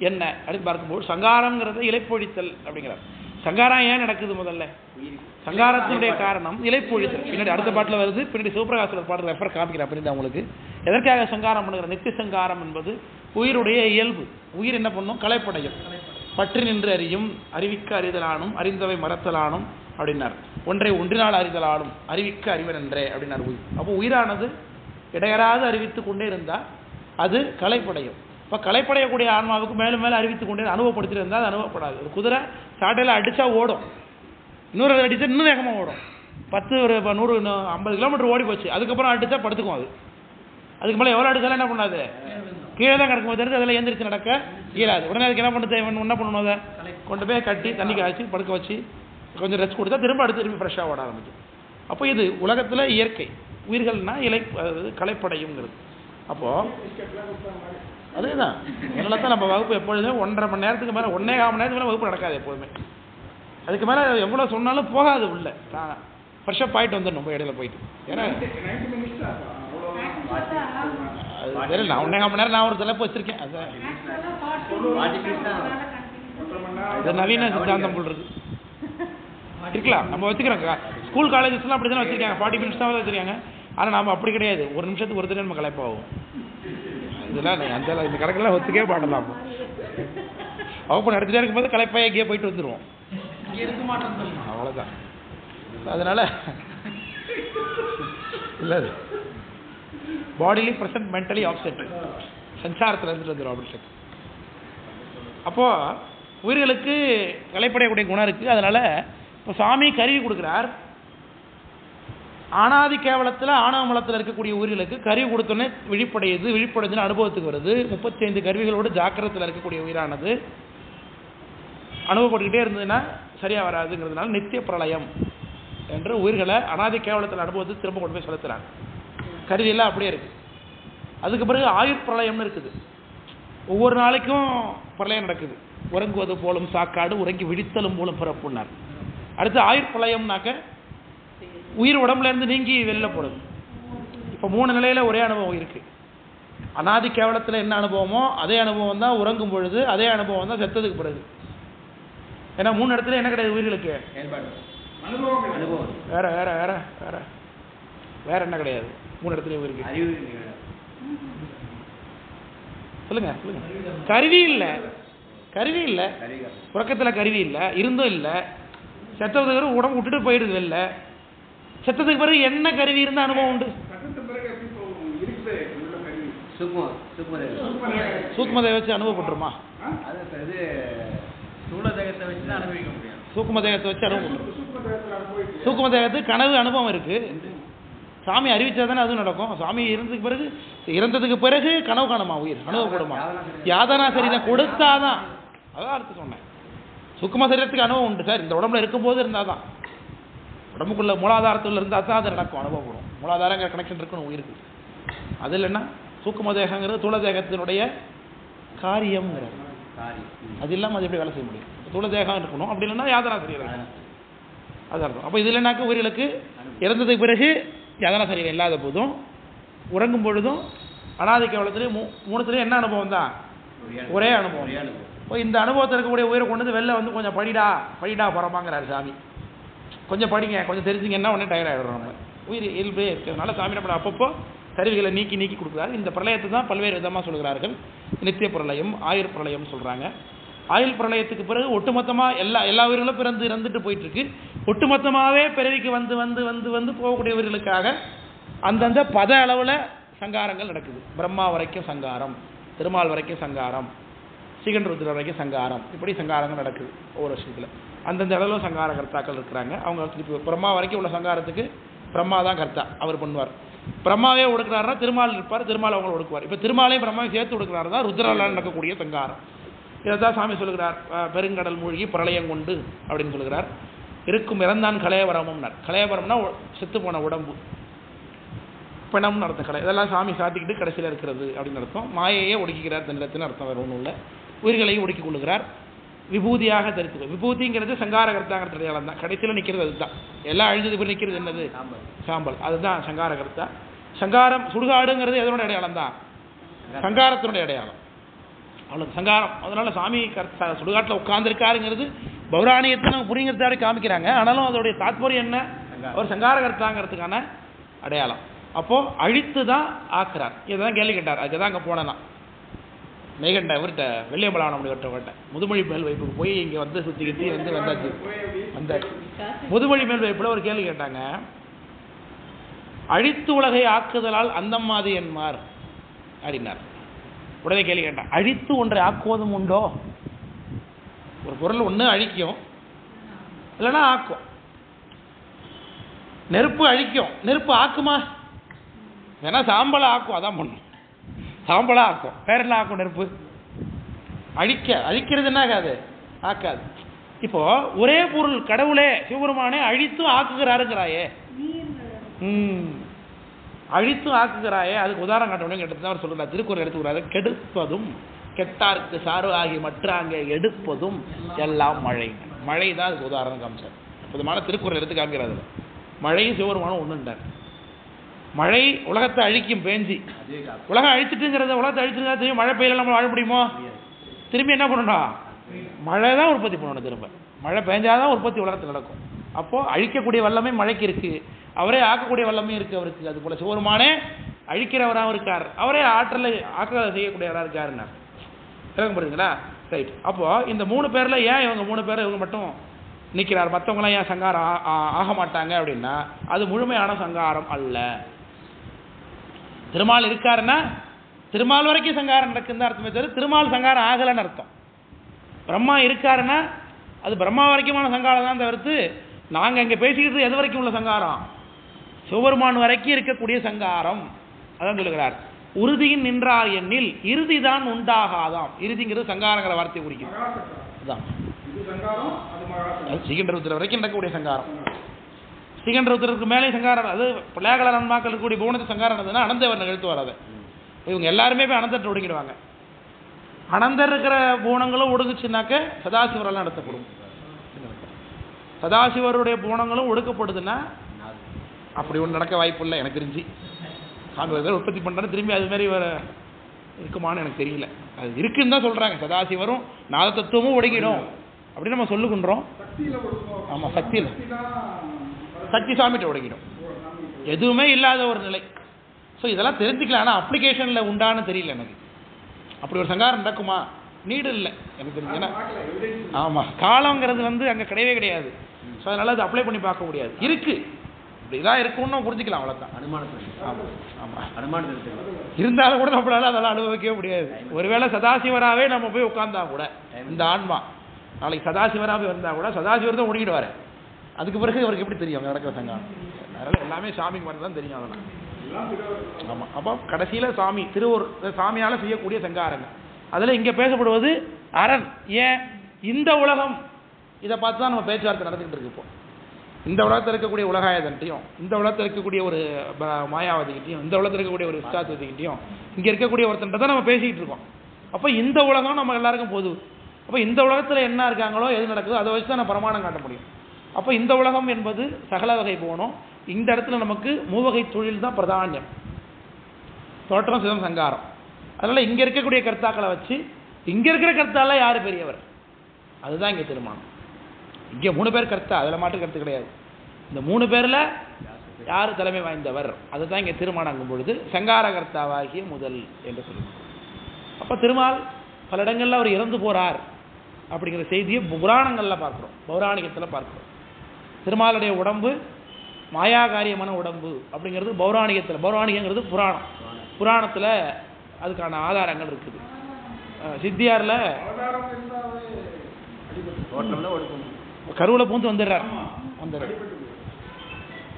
என்ன அப்படின்னு பார்க்கும்போது, சங்காரங்கிறத இலைப்பொழித்தல் அப்படிங்கிறார். சங்காரம் ஏன் நடக்குது? முதல்ல சங்காரத்தினுடைய காரணம் இலைப்பொழித்தல். பின்னாடி அடுத்த பாட்டில் வருது, பின்னாடி சிவபிரகாசர் பாட்டில் ரெஃபர் காமிக்கிறேன் அப்படின்னு உங்களுக்கு. எதற்காக சங்காரம் பண்ணுகிற? நித்திய சங்காரம் என்பது உயிருடைய இயல்பு. உயிர் என்ன பண்ணும்? கலைப்படையும். பற்றி நின்று அறியும், அறிவிக்க அறிதலானும், அறிந்தவை மறத்தலானும் அப்படின்னார். ஒன்றை ஒன்றினால் அறிதலானும், அறிவிக்க அறிவன் என்றே அப்படின்னார் உயிர். அப்போ உயிரானது இடையறாது அறிவித்து கொண்டே இருந்தால் அது கலைப்படையும். இப்போ கலைப்படையக்கூடிய ஆன்மாவுக்கு மேலும் மேலே அறிவித்து கொண்டே அனுபவப்படுத்திட்டு இருந்தால் அது அனுபவப்படாது. ஒரு குதிரை சாட்டையில் அடித்தா ஓடும், இன்னொரு அடித்தா இன்னும் வேகமாக ஓடும். 10 ஒரு 100 50 கிலோமீட்டர் ஓடி போச்சு, அதுக்கப்புறம் அடித்தா படுத்துக்கும். அதுக்கு மேலே எவ்வளோ அடித்தாலும் என்ன பண்ணாது? கீழே தான் கிடக்கும் தெரிஞ்சு அதில் எழுந்திரிச்சு நடக்க இயலாது. உடனே அதுக்கு என்ன பண்ணுறது? என்ன பண்ணணும்? அதை கொண்டு போய் கட்டி தண்ணி காய்ச்சி படுக்க வச்சு கொஞ்சம் ரெஸ்ட் கொடுத்தா திரும்ப அடுத்து திரும்பி ஃப்ரெஷ்ஷாக ஓட ஆரம்பிக்கும். அப்போ இது உலகத்தில் இயற்கை. உயிர்கள்னா அதாவது கலைப்படையுங்கிறது. அப்போது அதே தான். அதனால தான் நம்ம வகுப்பு எப்பொழுதுமே 1.5 மணி நேரத்துக்கு மேலே 1.25 மணி நேரத்துக்கு மேலே வகுப்பு நடக்காது எப்போதுமே. அதுக்கு மேலே எவ்வளோ சொன்னாலும் போகாது உள்ள. ஃப்ரெஷ்ஷாக ஆகிட்டு வந்துடணும் போய் இடையில போயிட்டு. ஏன்னா அது தெரியல, நான் 1.25 மணி நேரம் நான் ஒரு தலைப்பு வச்சுருக்கேன். அதுதான் இது நவீன சித்தாந்தம் போல் இருக்குது. இருக்கலாம், நம்ம வச்சுக்கிறோம். ஸ்கூல் காலேஜஸ்லாம் அப்படி தானே வச்சுருக்காங்க, 40 minutes தான் வச்சுருக்காங்க. ஆனால் நாம் அப்படி கிடையாது, ஒரு நிமிஷத்துக்கு ஒரு தடவை நம்ம கலைப்பாகும். இதெல்லாம் அந்த இந்த கணக்கெல்லாம் ஒத்துக்கவே பாடலாம். வகுப்பு நடத்திட்டே இருக்கும்போது கலைப்பாக எங்கேயே போயிட்டு வந்துடுவோம், அவ்வளோதான். அதனால் இல்லை, பாடிலி ப்ரெசன்ட் மென்டலி ஆப்செட், சஞ்சாரத்தில் இருந்துட்டு வந்துடும் அப்படி. அப்போது உயிர்களுக்கு கலைப்படையக்கூடிய குணம் இருக்குது. அதனால் இப்போ சாமி கருவி கொடுக்குறார். ஆனாதி கேவலத்தில் ஆணவ மலத்தில் இருக்கக்கூடிய உயிர்களுக்கு கருவி கொடுத்தோன்னே விழிப்படையுதுன்னு அனுபவத்துக்கு வருது. 35 கருவிகளோடு ஜாக்கிரத்தில் இருக்கக்கூடிய உயிரானது அனுபவப்பட்டுக்கிட்டே இருந்ததுன்னா சரியாக வராதுங்கிறதுனால நித்திய பிரளயம் என்று உயிர்களை அனாதி கேவலத்தில் அனுபவத்துக்கு திரும்ப கொண்டு போய் செலுத்துகிறாங்க. கருவியெல்லாம் அப்படியே இருக்குது. அதுக்கு பிறகு ஆயுட்பிரளயம்னு இருக்குது. ஒவ்வொரு நாளைக்கும் பிரளயம் நடக்குது. உறங்குவது போலும் சாக்காடு, உறங்கி விழித்தலும் போலும் பிறப்புன்னார். அடுத்து ஆயுட்பிரளயம்னாக்க உயிர் உடம்புலேருந்து நீங்கி வெளில போடுது. இப்போ 3 நிலையில் ஒரே அனுபவம் இருக்குது. அனாதி கேவலத்தில் என்ன அனுபவமோ அதே அனுபவம் தான் உறங்கும் பொழுது, அதே அனுபவம் தான் செத்ததுக்கு பிறகு. ஏன்னா 3 இடத்துல என்ன கிடையாது உயிர்களுக்கு? வேற வேற வேற வேற வேற என்ன கிடையாது 3 இடத்துலையும் இருக்கு. சொல்லுங்க சொல்லுங்க. கருவி இல்லை உறக்கத்தில் கருவி இல்லை, இருந்தும் இல்லை. செத்ததுக்கு பிறகு உடம்பு விட்டுட்டு போயிடுது வெளில. செத்ததுக்கு பிறகு என்ன கருவி இருந்த அனுபவம் உண்டு? சூக்மதை வச்சு அனுபவப்பட்டுருமா? சூக்ம தேகத்தை வச்சு அனுபவம். சூக்ம தேகத்துக்கு கனவு அனுபவம் இருக்கு. சாமி அறிவிச்சா தானே அதுவும் நடக்கும். சாமி இறந்ததுக்கு பிறகு கனவு காணுமா உயிர்? அனுபவப்படுமா? யாதனா சரீரம் கொடுத்தாதான். அதான் அடுத்து சொன்னேன். சூக்ம சரீரத்துக்கு அனுபவம் உண்டு சார். இந்த உடம்புல இருக்கும்போது இருந்தால் தான், உடம்புக்குள்ள மூலாதாரத்தில் இருந்தால் தான் அது நடக்கும், அனுபவப்படும். மூலாதாரங்கிற கனெக்ஷன் இருக்கணும் உயிருக்கு. அது இல்லைன்னா சூக்ம தேகங்கிறது தூள தேகத்தினுடைய காரியம்ங்கிறது. அது இல்லாமல் அது எப்படி வேலை செய்ய முடியும்? தூள தேகம் இருக்கணும். அப்படி இல்லைன்னா யாதனா சரீரம் அது அர்த்தம். அப்போ இது இல்லைனாக்க உயிர்களுக்கு இறந்ததுக்கு பிறகு யாதனா சரீரம் இல்லாத போதும் உறங்கும் பொழுதும் அனாதி கேவலத்துலேயும் 3 என்ன அனுபவம் தான்? ஒரே அனுபவம். இப்போ இந்த அனுபவத்தில் இருக்கக்கூடிய உயிரை கொண்டு வந்து வெளில வந்து கொஞ்சம் படிடா போகிறோமாங்கிறாரு சாமி. கொஞ்சம் படிங்க, கொஞ்சம் தெரிஞ்சுங்கன்னா உடனே டயர்ட் ஆகிடுறோம். நம்ம உயிர் இயல்பே இருக்கிறதுனால சாமி நம்ம அப்பப்போ கருவிகளை நீக்கி கொடுக்குறாரு. இந்த பிரளயத்தை தான் பல்வேறு விதமாக சொல்கிறார்கள். நித்திய பிரளயம், ஆயுர் பிரளயம் சொல்கிறாங்க. ஆயுள் பிரளயத்துக்கு பிறகு ஒட்டுமொத்தமாக எல்லா உயிர்களும் இறந்துட்டு போயிட்டு இருக்கு. ஒட்டுமொத்தமாகவே பிறவிக்கு வந்து வந்து வந்து வந்து போகக்கூடிய உயிர்களுக்காக அந்தந்த பத அளவில் சங்காரங்கள் நடக்குது. பிரம்மா வரைக்கும் சங்காரம், திருமால் வரைக்கும் சங்காரம், ஸ்ரீகண்டருத்ரர் வரைக்கும் சங்காரம், இப்படி சங்காரங்கள் நடக்குது ஒவ்வொரு வருஷத்தில். அந்தந்த அளவில் சங்கார கர்த்தாக்கள் இருக்கிறாங்க. அவங்க திருப்பி பிரம்மா வரைக்கும் உள்ள சங்காரத்துக்கு பிரம்மா தான் கர்த்தா, அவர் பண்ணுவார். பிரம்மாவே ஒடுக்கிறாருன்னா திருமால் இருப்பார், திருமால் அவங்களை ஒடுக்குவார். இப்போ திருமாலையும் பிரம்மாவையும் சேர்த்து ஒடுக்கிறாரு தான் ருத்ராலால் நடக்கக்கூடிய சங்காரம். இதைத்தான் சாமி சொல்லுகிறார், பெருங்கடல் மூழ்கி பிரளயம் கொண்டு அப்படின்னு சொல்லுகிறார். இருக்கும் இறந்தான் கலையவரம்னார். கலையவரம்னா செத்து போன உடம்பு, பிணம்னு அர்த்தம். கலை இதெல்லாம் சாமி சாத்திக்கிட்டு கடைசியில் இருக்கிறது அப்படின்னு அர்த்தம். மாயையே ஒடுக்கிறார் தன்னிடத்தின் அர்த்தம். வேறு ஒன்றும் இல்லை. உயிர்களையும் ஒடுக்கிக் கொள்ளுகிறார், விபூதியாக தரித்து. விபூதிங்கிறது சங்காரகர்த்தாங்கிற அடையாளம் தான். கடைசியில் நிற்கிறது அதுதான். எல்லாம் அழிஞ்சது போய் நிற்கிறது என்னது? சாம்பல். அதுதான் சங்காரகர்த்தா. சங்காரம் சுடுகாடுங்கிறது எதனுடைய அடையாளம் தான்? சங்காரத்தினுடைய அடையாளம். அவ்வளோ சங்காரம். அதனால சாமி சுடுகாட்டில் உட்கார்ந்துருக்காருங்கிறது பௌராணியத்தை நம்ம புரிங்கிறதாடி காமிக்கிறாங்க. ஆனாலும் அதோடைய தாத்பரியம் என்ன? அவர் சங்காரகர்த்தாங்கிறதுக்கான அடையாளம். அப்போது அழித்து தான் ஆக்குறார். இதுதான் கேள்வி கேட்டார். அதுக்கு தான் அங்கே போனேன்னா மெய்கண்ட இவர்கிட்ட வெள்ளியம்பலானவர்கிட்ட முதுமொழி மேல் வைப்புக்கு போய் இங்கே வந்து சுற்றி வந்தாச்சு. முதுமொழி மேல் வைப்பில் ஒரு கேள்வி கேட்டாங்க. அழித்து உலகை ஆக்குதலால் அந்தம்மாதி என்மார் அப்படின்னார். உடனே கேள்வி கேட்டான், அழித்து ஒன்றை ஆக்குவதும் உண்டோ? ஒரு பொருள் ஒன்று அழிக்கும், இல்லைன்னா ஆக்கும். நெருப்பு அழிக்கும், நெருப்பு ஆக்குமா? வேணா சாம்பலை ஆக்கும், அதான் பண்ணும். சாம்பலா ஆக்கும், வேற என்ன ஆக்கும்? நெருப்பு அழிக்கிறது என்ன ஆகாது? ஆக்காது. இப்போ ஒரே பொருள் கடவுளே சிவபெருமானே அழித்தும் ஆக்குகிறாருங்கிறாயே, அழித்தும் ஆக்குகிறாயே, அதுக்கு உதாரணம் காட்டணும் கேட்டது அவர் சொல்றாரு. திருக்குறள் எடுத்துக்கிறாரு. கெடுப்பதும் கெட்டார்க்கு சார்பு ஆகி மற்ற அங்கே எடுப்பதும் எல்லாம் மழை. மழை தான் அதுக்கு உதாரணம் காமிச்சார். அற்புதமான திருக்குறள் எடுத்து காமிக்கிறாரு. மழையும் சிவபெருமானும் ஒன்றுண்டார். மழை உலகத்தை அழிக்கும் பேஞ்சி. உலகம் அழிச்சிட்டுங்கிறத உலகத்தை அழிச்சிருந்தா திரும்பி மழை பெய்யல நம்ம வாழ முடியுமோ? திரும்பி என்ன பண்ணணும்? மழை தான் உற்பத்தி பண்ணணும். திரும்ப மழை பெஞ்சாதான் உற்பத்தி உலகத்தில் நடக்கும். அப்போது அழிக்கக்கூடிய வல்லமை மழைக்கு இருக்குது, அவரே ஆக்கக்கூடிய வல்லமையும் இருக்குது அவருக்கு. அது போல் சிவபெருமானே அழிக்கிறவராகவும் இருக்கார், அவரே ஆற்றலை ஆக்க செய்யக்கூடியவராக இருக்காருன்னா விளக்கம் புரியுதுங்களா? ரைட். அப்போது இந்த 3 பேரில் ஏன் இவங்க 3 பேர் இவங்க மட்டும் நிற்கிறார், மற்றவங்களாம் ஏன் சங்காரம் ஆக மாட்டாங்க அப்படின்னா அது முழுமையான சங்காரம் அல்ல. திருமால் இருக்காருன்னா திருமால் வரைக்கும் சங்காரம் நடக்குதுன்னு அர்த்தமே தவிர திருமால் சங்காரம் ஆகலைன்னு அர்த்தம். பிரம்மா இருக்காருன்னா அது பிரம்மா வரைக்குமான சங்காரம் தான் தவிர்த்து நாங்கள் இங்கே பேசிக்கிட்டு எது வரைக்கும் உள்ள சங்காரம், சிவபெருமான் வரைக்கும் இருக்கக்கூடிய சங்காரம். அதான் சொல்லுகிறார், உறுதியின் நின்றார் எண்ணில் இறுதி தான் உண்டாகாதாம். இறுதிங்கிறது சங்காரங்கிற வார்த்தையை குறிக்கும். அதுதான் ஸ்ரீகண்டருத்திர வரைக்கும் நடக்கக்கூடிய சங்காரம். ஸ்ரீகண்டருத்திரத்துக்கு மேலே சங்காரம், அது பிள்ளையாகல நன்மாக்கள் இருக்கக்கூடிய புவனத்தை சங்காரம் நடந்ததுன்னா அனந்தவர் நிகழ்த்து வராது. இவங்க எல்லாருமே போய் அனந்தர்கிட்ட ஒடுங்கிடுவாங்க. அனந்தர் இருக்கிற பூணங்களும் ஒடுங்குச்சுனாக்க சதாசிவரெல்லாம் நடத்தப்படும். சதாசிவருடைய பூணங்களும் ஒடுக்கப்படுதுன்னா அப்படி ஒன்று நடக்க வாய்ப்பு இல்லை எனக்கு தெரிஞ்சு. சாமி ஒரு உற்பத்தி பண்ணுறாரு, திரும்பி அது மாதிரி வர இருக்குமான்னு எனக்கு தெரியல. அது இருக்குன்னு தான் சொல்கிறாங்க. சதாசிவரும் நாத தத்துவமும் ஒடுங்கிடும் அப்படின்னு நம்ம சொல்லுகின்றோம். ஆமாம், சக்தியில் சக்தி சாமிகிட்ட ஒடுங்கிடும், எதுவுமே இல்லாத ஒரு நிலை. ஸோ இதெல்லாம் தெரிஞ்சுக்கலாம். ஆனால் அப்ளிகேஷனில் உண்டான்னு தெரியல எனக்கு. அப்படி ஒரு சங்காரம் நடக்குமா? நீடு இல்லை எனக்கு தெரிஞ்சு. ஏன்னா ஆமாம், காலங்கிறது அங்கே கிடையவே கிடையாது. ஸோ அதனால் அது அப்ளை பண்ணி பார்க்க முடியாது. இருக்குது, இப்படி இதான் இருக்குன்னு புரிஞ்சுக்கலாம், அவ்வளோதான். ஆமாம், இருந்தாலும் கூட நம்மளால அதெல்லாம் அனுபவிக்கவே முடியாது. ஒருவேளை சதாசிவராகவே நம்ம போய் உட்கார்ந்தா கூட, இந்த ஆன்மா நாளைக்கு சதாசிவராகவே வந்தால் கூட சதாசிவர் தான் ஒடுங்கிடுவார். அதுக்கு பிறகு அவருக்கு எப்படி தெரியும் அங்கே நடக்கிற சங்காரம்? அதனால் எல்லாமே சாமிக்கு மாதிரி தான் தெரியும். அதெல்லாம் ஆமாம். அப்போ கடைசியில் சாமி சாமியால் செய்யக்கூடிய சங்காரங்கள் அதில் இங்கே பேசப்படுவது அரண். ஏன் இந்த உலகம் இதை பார்த்து தான் நம்ம பேச்சுவார்த்தை நடந்துகிட்டு இருக்கு. இப்போ இந்த உலகத்தில் இருக்கக்கூடிய உலகாயதன்ட்டையும், இந்த உலகத்தில் இருக்கக்கூடிய ஒரு மாயாவதிகிட்டையும், இந்த உலகத்தில் இருக்கக்கூடிய ஒரு விஸ்தாத்வதிகிட்டையும், இங்கே இருக்கக்கூடிய ஒருத்தன்ட்ட தான் நம்ம பேசிக்கிட்டு இருக்கோம். அப்போ இந்த உலகம் நம்ம எல்லாருக்கும் பொது. அப்போ இந்த உலகத்தில் என்ன இருக்காங்களோ, எது நடக்குதோ அதை வச்சு தான் நம்ம பிரமாணம் காட்ட முடியும். அப்போ இந்த உலகம் என்பது சகல வகை போகணும். இந்த இடத்துல நமக்கு மூவகை தொழில் தான் பிரதானியம். தோற்றம், சிதம், சங்காரம். அதனால் இங்கே இருக்கக்கூடிய கர்த்தாக்களை வச்சு இங்கே இருக்கிற கர்த்தால யார் பெரியவர், அதுதான் இங்கே தீர்மானம். இங்கே 3 பேர் கர்த்தா, அதில் மாட்டு கருத்து கிடையாது. இந்த 3 பேரில் யார் தலைமை வாய்ந்தவர், அதுதான் இங்கே தீர்மானம் பொழுது சங்கார கர்த்தாவாகிய முதல் என்று சொல்லுவோம். அப்போ திருமால் பல இடங்களில் அவர் இறந்து போகிறார் அப்படிங்கிற செய்தியை புராணங்களில் பார்க்குறோம், பௌராணிகத்தில் பார்க்குறோம். திருமாலுடைய உடம்பு மாயாகாரியமான உடம்பு அப்படிங்கிறது பௌராணிகத்தில், பௌராணிகங்கிறது புராணம், புராணத்தில் அதுக்கான ஆதாரங்கள் இருக்குது. சித்தியாரில் கருவில் பூந்து வந்துடுறார்.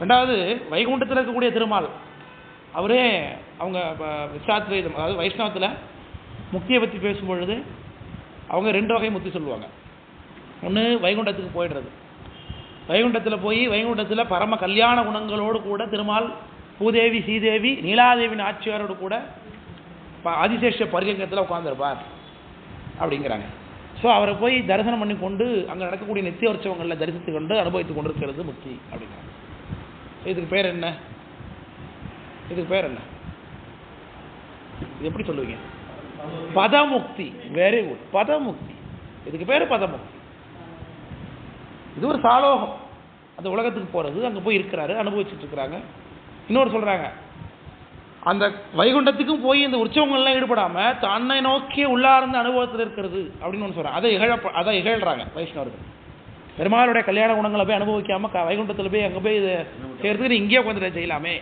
ரெண்டாவது வைகுண்டத்தில் இருக்கக்கூடிய திருமால் அவரே அவங்க விசாத்வைதம், அதாவது வைஷ்ணவத்தில் முக்தியை பற்றி பேசும்பொழுது அவங்க 2 வகை முக்தி சொல்லுவாங்க. ஒன்று வைகுண்டத்துக்கு போயிடுறது. வைகுண்டத்தில் போய் வைகுண்டத்தில் பரம கல்யாண குணங்களோடு கூட திருமால் பூதேவி, ஸ்ரீதேவி, நீலாதேவின் ஆட்சியாரோடு கூட ஆதிசேஷ பரிகங்கத்தில் உட்காந்துருப்பார் அப்படிங்கிறாங்க. ஸோ அவரை போய் தரிசனம் பண்ணி கொண்டு அங்கே நடக்கக்கூடிய நித்திய உற்சவங்களில் தரிசித்து கொண்டு அனுபவித்து கொண்டிருக்கிறது முக்தி அப்படிங்கிறாங்க. இதுக்கு பேர் என்ன? இதுக்கு பேர் என்ன? இது எப்படி சொல்லுவீங்க? பதமுக்தி. வெரி குட், பதமுக்தி. இதுக்கு பேர் பதமுக்தி. இது ஒரு சாலோகம். அந்த உலகத்துக்கு போகிறது, அங்கே போய் இருக்கிறாரு, அனுபவிச்சுட்டு இருக்கிறாங்க. இன்னொரு சொல்கிறாங்க, அந்த வைகுண்டத்துக்கும் போய் இந்த உற்சவங்கள்லாம் ஈடுபடாமல் தன்னை நோக்கிய உள்ளார்ந்த அனுபவத்தில் இருக்கிறது அப்படின்னு ஒன்று சொல்கிறாங்க. அதை இகழ்கிறாங்க வைஷ்ணவர்கள். பெருமாளுடைய கல்யாண குணங்களை போய் அனுபவிக்காமல் வைகுண்டத்தில் போய் அங்கே போய் இதை சேர்த்துக்கிட்டு இங்கேயே உட்காந்துட்டு செய்யலாமே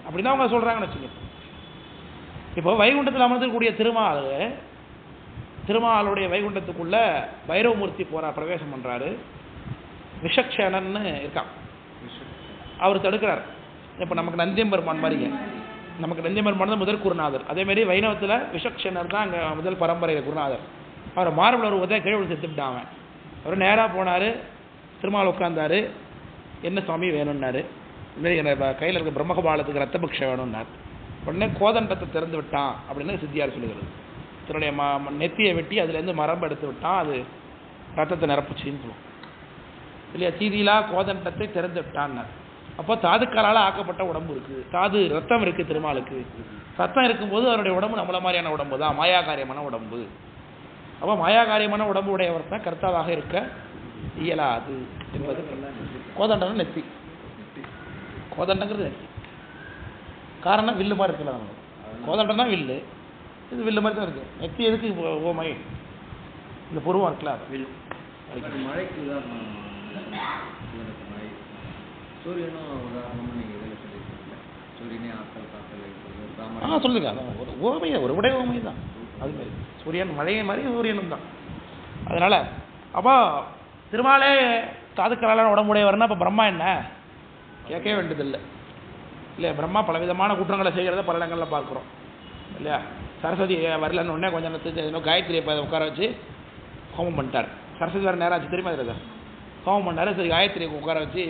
அப்படின்னு அவங்க சொல்கிறாங்கன்னு வச்சுக்கோங்க. இப்போ வைகுண்டத்தில் அமர்ந்திருக்கக்கூடிய திருமாலுடைய வைகுண்டத்துக்குள்ள பைரவமூர்த்தி போகிறார், பிரவேசம் பண்ணுறாரு. விஷக்ஷேனன்னு இருக்கான், அவர் தடுக்கிறார். இப்போ நமக்கு நந்தியம்பெருமான் மாதிரிங்க, நமக்கு நந்தியம்பெருமான் தான் முதல் குருநாதர். அதேமாரி வைணவத்தில் விஷக்ஷேனர் தான் அங்கே முதல் பரம்பரையில் குருநாதர். அவரை மார்பிள் ஒரு உதவி கீழே செத்துவிட்டாங்க. அவர் நேராக போனார், திருமால் உட்கார்ந்தார். என்ன சுவாமி வேணும்னாரு. இதுமாரி எனக்கு கையில் இருக்க பிரம்மகபாலத்துக்கு ரத்தபிக்ஷை வேணும்னார். உடனே கோதண்டத்தை திறந்து விட்டான் அப்படின்னு சித்தியார் சொல்லுகிறது. தன்னுடைய நெத்தியை வெட்டி அதுலேருந்து மரம்பு எடுத்து விட்டான், அது ரத்தத்தை நிரப்புச்சின்னு சொல்லுவோம் இல்லையா. சீதியிலா கோதண்டத்தை திறந்து விட்டான்னார். அப்போ தாதுக்களால் ஆக்கப்பட்ட உடம்பு இருக்குது, தாது ரத்தம் இருக்குது திருமாலுக்கு. ரத்தம் இருக்கும்போது அவருடைய உடம்பு நம்மள மாதிரியான உடம்பு தான், மாயாகாரியமான உடம்பு. அப்போ மாயாகாரியமான உடம்பு உடையவர் தான் கர்த்தாவாக இருக்க இயலாது என்பது. கோதண்டம் நெத்தி, கோதண்டங்கிறது நெத்தி. காரணம் வில்லு மாதிரி இருக்குல்ல, நம்ம கோதண்டம் தான் வில்லு, இது வில்லு மாதிரி தான் இருக்குது. நெத்தி எதுக்கு ஓமை, இந்த புருவம் இருக்குல்ல வில். மழைக்கு சூரியனும் உதாரணமாக நீங்கள் இதில் சொல்லியிருக்கீங்க. சூரியனே ஆற்றல் காற்றல் சொல்லுங்க. அதான் ஒரு ஓமை, ஒரு உடைய ஓமை தான். அதுமாரி சூரியன் மழையை மாதிரி சூரியனும் தான். அதனால் அப்போ திருமாலே தாதுக்களான உடம்புடையவர்னா அப்போ பிரம்மா என்ன கேட்கவே வேண்டியதில்லை இல்லையா? பிரம்மா பலவிதமான குற்றங்களை செய்கிறத பல இடங்களில் பார்க்குறோம் இல்லையா? சரஸ்வதி வரலன்னு உடனே கொஞ்சம் நேரத்துக்கு காயத்ரியை உட்கார வச்சு ஹோமம் பண்ணிட்டார். சரஸ்வதி வர நேரம் ஆச்சு தெரியுமா? அதில் ஹோமம் பண்ணார். சரி, காயத்ரியை உட்கார வச்சு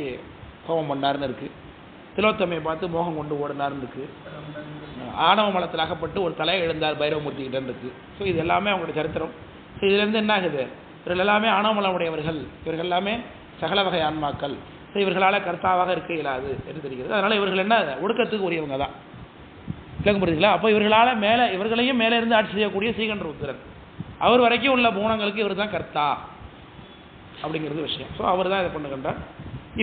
ஹோமம் பண்ணாருன்னு இருக்குது. திலோத்தமையை பார்த்து மோகம் கொண்டு ஓடினார்னு இருக்குது. ஆணவ மலத்தில் அகப்பட்டு ஒரு தலையை எழுந்தார் பைரவமூர்த்தி கிட்டேன்னு இருக்குது. ஸோ இது எல்லாமே அவங்களுடைய சரித்திரம். ஸோ இதுலேருந்து என்ன ஆகுது? இவர்கள் எல்லாமே ஆணவமலம் உடையவர்கள், இவர்கள் எல்லாமே சகல வகை ஆன்மாக்கள். ஸோ இவர்களால் கர்த்தாவாக இருக்க இயலாது என்று தெரிகிறது. அதனால் இவர்கள் என்ன ஒடுக்கத்துக்கு உரியவங்க தான். விளக்கம் புரியுதுங்களா? அப்போ இவர்களால் இவர்களையும் மேலே இருந்து ஆட்சி செய்யக்கூடிய ஸ்ரீகண்டருத்திரர், அவர் வரைக்கும் உள்ள பூணங்களுக்கு இவர் தான் கர்த்தா அப்படிங்கிறது விஷயம். ஸோ அவர் தான் இதை பண்ணுகின்றார்.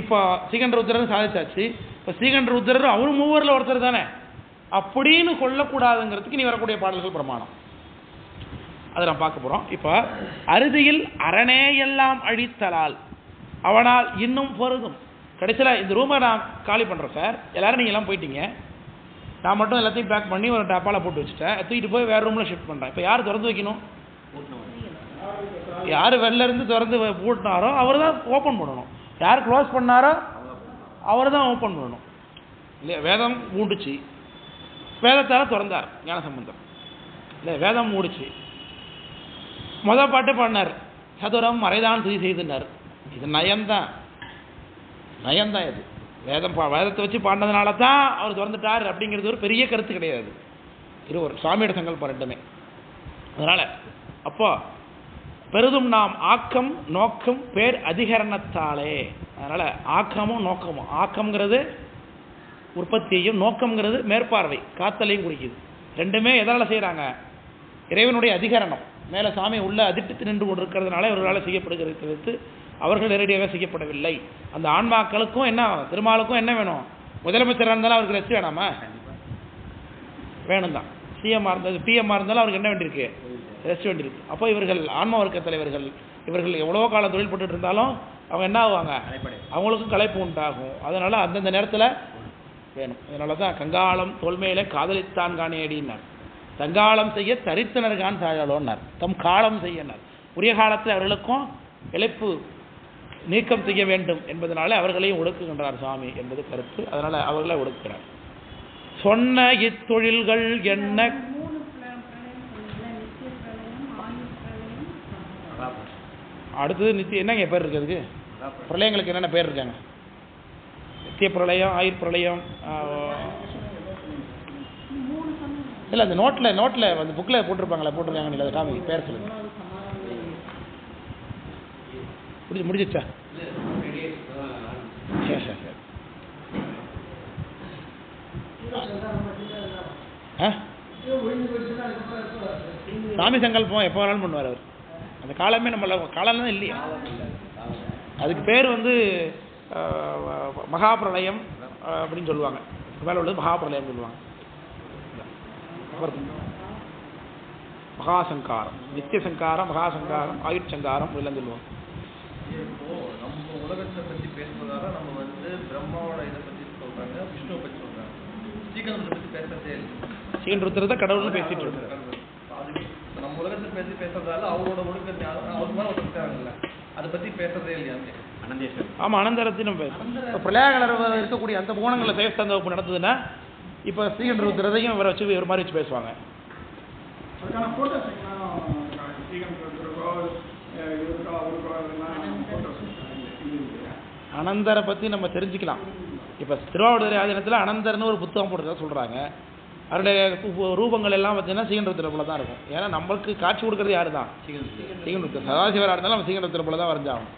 இப்போ ஸ்ரீகண்டருத்திரர் சாதிச்சாச்சு. இப்போ ஸ்ரீகண்டருத்திரர் அவர் மூவரில் ஒருத்தர் தானே அப்படின்னு கொல்லக்கூடாதுங்கிறதுக்கு நீ வரக்கூடிய பாடல்கள் பிரமாணம். அதை நான் பார்க்க போகிறோம். இப்போ அறுதியில் அரணே எல்லாம் அழித்தலால் அவனால் இன்னும் பொருதும். கடைசியில் இந்த ரூமை நான் காலி பண்ணுறேன் சார், எல்லோரும் நீங்கள் எல்லாம் போயிட்டீங்க, நான் மட்டும் எல்லாத்தையும் பேக் பண்ணி ஒரு டப்பாவில் போட்டு வச்சுட்டேன், தூக்கிட்டு போய் வேறு ரூமில் ஷிஃப்ட் பண்ணுறேன். இப்போ யார் திறந்து வைக்கணும்? யார் வெளில இருந்து திறந்து பூட்டினாரோ அவர் தான் ஓப்பன் பண்ணணும். யார் க்ளோஸ் பண்ணாரோ அவர் தான் ஓப்பன் பண்ணணும் இல்லையா? வேதம் மூண்டுச்சு, வேதத்தால் திறந்தார் ஞானசம்பந்தர் இல்லையா? வேதம் மூடிச்சு, மொதல் பாட்டு பாடினார், சதுரம் மறைதான் துதி செய்துனார். இது நயம்தான், நயம்தான். இது வேதத்தை வச்சு பாடினதுனால தான் அவர் திறந்துட்டார் அப்படிங்கிறது ஒரு பெரிய கருத்து கிடையாது. இருவர் சுவாமியோட சங்கல்பம் ரெண்டுமே. அதனால் அப்போ பெரிதும் நாம் ஆக்கம் நோக்கம் பேர் அதிகரணத்தாலே. அதனால் ஆக்கமும் நோக்கமும், ஆக்கம்ங்கிறது உற்பத்தியையும் நோக்கம்ங்கிறது மேற்பார்வை காத்தலையும் குறிக்குது. ரெண்டுமே எதனால் செய்கிறாங்க? இறைவனுடைய அதிகரணம். மேலே சாமி உள்ள அதிட்டு நின்று கொண்டு இருக்கிறதுனால இவர்களால் செய்யப்படுகிறது தவிர்த்து அவர்கள் நேரடியாக செய்யப்படவில்லை. அந்த ஆன்மாக்களுக்கும் என்ன, திருமாலுக்கும் என்ன வேணும்? முதலமைச்சராக இருந்தாலும் அவருக்கு ரெஸ்ட் வேணாமா? வேணும் தான். சிஎம்மாக இருந்தாலும் பிஎம்மாக இருந்தாலும் அவருக்கு என்ன வேண்டியிருக்கு? ரெஸ்ட் வேண்டியிருக்கு. அப்போ இவர்கள் ஆன்ம வர்க்க தலைவர்கள், இவர்கள் எவ்வளோ காலம் தொழில் போட்டு இருந்தாலும் அவங்க என்ன ஆகுவாங்க? அவங்களுக்கும் களைப்பு உண்டாகும். அதனால் அந்தந்த நேரத்தில் வேணும். அதனால தான் கங்காளம் தோல்மையில காதலித்தான் காணியடினார், தங்காளம் செய்ய தரித்தனர்கான் தாழலோன்னார், தம் காலம் செய்யனார். உரிய காலத்தில் அவர்களுக்கும் இழைப்பு நீக்கம் செய்ய வேண்டும் என்பதனால அவர்களையும் ஒடுக்குகின்றார் சாமி என்பது கருத்து. அதனால் அவர்களை ஒடுக்குகிறார். சொன்ன இத்தொழில்கள் என்ன? அடுத்தது நித்திய என்னங்க பேர் இருக்கிறதுக்கு? பிரளயங்களுக்கு என்னென்ன பேர் இருக்காங்க? நித்திய பிரளயம், ஆயுர் பிரளயம். இல்லை, அந்த நோட்டில் அந்த புக்கில் போட்டிருக்காங்களே அதை காமி பேர் சொல்லுங்க. முடிஞ்சிச்சா? சரி சரி சரி. சாமி சங்கல்பம் எப்போ வேணாலும் பண்ணுவார் அவர். அந்த காலமே நம்மள காலம் தான் இல்லையா? அதுக்கு பேர் மகாபிரளயம் அப்படின்னு சொல்லுவாங்க. மேலே உள்ளது மகாபிரளயம் சொல்லுவாங்க. மகாசங்காரம், நித்திய சங்காரம், மகாசங்காரம், ஆயுட்சங்காரம் இதெல்லாம் சொல்லுவாங்க. நம்ம உலகத்தை பற்றி பேசுவதால நம்ம பிரம்மாவோட இதை பற்றி சொல்றாங்க, விஷ்ணுவை பற்றி சொல்றாங்க, ஸ்ரீகண்டத்தை பற்றி பேசுறதே இல்லை. ஸ்ரீகண்டத்தை கடவுள்னு பேசிட்டு இருக்காங்க. நம்ம உலகத்தை பற்றி பேசுறதால அவரோட ஒழுக்கத்தை அவருக்கு மேலே ஒருத்தாங்கல்ல, அதை பற்றி பேசுறதே இல்லையா? அனந்தேஸ்வரர். ஆமாம், அனந்தரத்தையும் நம்ம பேசுறோம். இப்போ பிரளயகலர் இருக்கக்கூடிய அந்த கோணங்களை தேவஸ்தான வகுப்பு நடந்ததுன்னா இப்போ ஸ்ரீகண்டத்தையும் இவரை வச்சு இவர் மாதிரி வச்சு பேசுவாங்க. அனந்தரை பற்றி நம்ம தெரிஞ்சுக்கலாம். இப்போ திருவாவடுதுறை ஆதீனத்தில் அனந்தர்னு ஒரு புத்தகம் போட்டுதான் சொல்கிறாங்க. அவருடைய ரூபங்கள் எல்லாம் பார்த்தீங்கன்னா ஸ்ரீகண்டத்தில் போல தான் இருக்கும். ஏன்னா நம்மளுக்கு காட்சி கொடுக்குறது யார் தான்? ஸ்ரீகண்டத்தில். சதாசிவராக இருந்தாலும் நம்ம ஸ்ரீகண்டத்தில் போல தான் வரைஞ்சாகும்.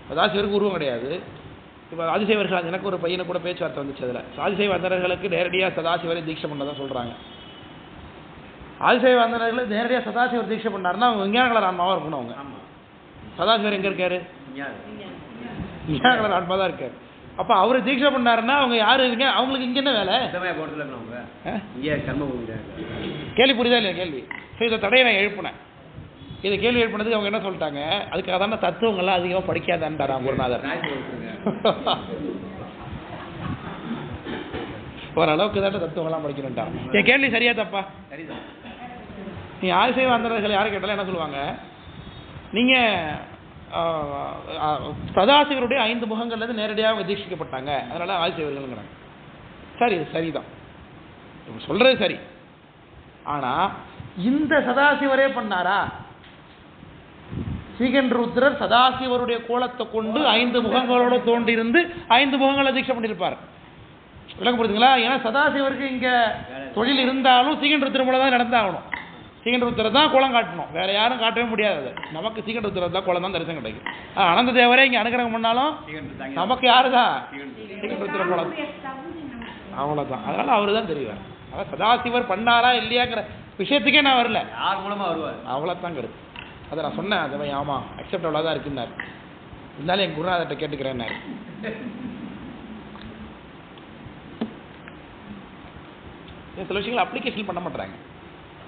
சதாசிவருக்கு உருவம் கிடையாது. இப்போ ஆதிசைவர்கள் எனக்கு ஒரு பையனை கூட பேச்சுவார்த்தை வந்துச்சு. அதில் ஆதிசைவ அந்தணர்களுக்கு நேரடியாக சதாசிவரை தீட்சை பண்ணதான் சொல்கிறாங்க. ஆதிசைவ அந்தணர்கள் நேரடியாக சதாசிவர் தீட்சை பண்ணாருன்னா அவங்க விஞ்ஞானகலர் ஆன்மாவாக இருக்கணும். அவங்க சதாசிவர் எங்கே இருக்காரு? விஞ்ஞானகலர் ஆன்மா தான் இருக்காரு. அப்போ அவர் தீட்சை பண்ணாருன்னா அவங்க யார் இருங்க? அவங்களுக்கு இங்கே என்ன வேலை? கேள்வி புரியுதா இல்லையா? கேள்வி. ஸோ இதை தடையை நான் எழுப்பினேன். இதை கேள்வி எழுப்பினதுக்கு அவங்க என்ன சொல்லிட்டாங்க? அதுக்காக தானே தத்துவங்கள்லாம் அதிகமாக படிக்காதான்டாராம் குருநாதர். ஓரளவுக்கு தானே தத்துவங்கள்லாம் படிக்கணும்ட்டான். என் கேள்வி சரியா தப்பா? நீ ஆதிசைவ அந்தணர்கள் யாரை கேட்டாலும் என்ன சொல்லுவாங்க? நீங்கள் சதாசிவருடைய 5 முகங்கள்லேருந்து நேரடியாக தீட்சிக்கப்பட்டாங்க, அதனால ஆதிசேவர்கள்ங்கிறாங்க. சரி, சரிதான், சொல்றது சரி. ஆனால் இந்த சதாசிவரே பண்ணாரா? சீகன்ருத்ரர் சதாசிவருடைய கோலத்தை கொண்டு 5 முகங்களோடு தோன்றியிருந்து 5 முகங்களை தீட்சை பண்ணியிருப்பார். விளக்க புரியுதுங்களா? ஏன்னா சதாசிவருக்கு இங்கே தொழில் இருந்தாலும் சீகன்ருத்திர மூலம் தான் நடந்தாகணும். சீகன்ருத்திர தான் கோலம் காட்டணும், வேற யாரும் காட்டவே முடியாது. நமக்கு சீகன்ருத்திர தான் கோலம் தான் தரிசனம் கிடைக்கும். அனந்த தேவரே இங்கே அனுகிரகம் பண்ணாலும் நமக்கு யாரு தான்? சீகன்ருத்திர கோலம், அவ்வளோதான். அதனால அவரு தான் தெரிவார். அதான் சதாசிவர் பண்ணாரா இல்லையாங்கிற விஷயத்துக்கே நான் வரல, யார் மூலமா வருவார், அவ்வளோதான் கருத்து. அதை நான் சொன்னேன். அதை ஆமாம் அக்செப்டபுளாக தான் இருக்குன்னாரு. இருந்தாலும் என் குருநாதர்கிட்ட கேட்டுக்கிறேன்னாரு. சில விஷயங்களை அப்ளிகேஷன் பண்ண மாட்டாங்க.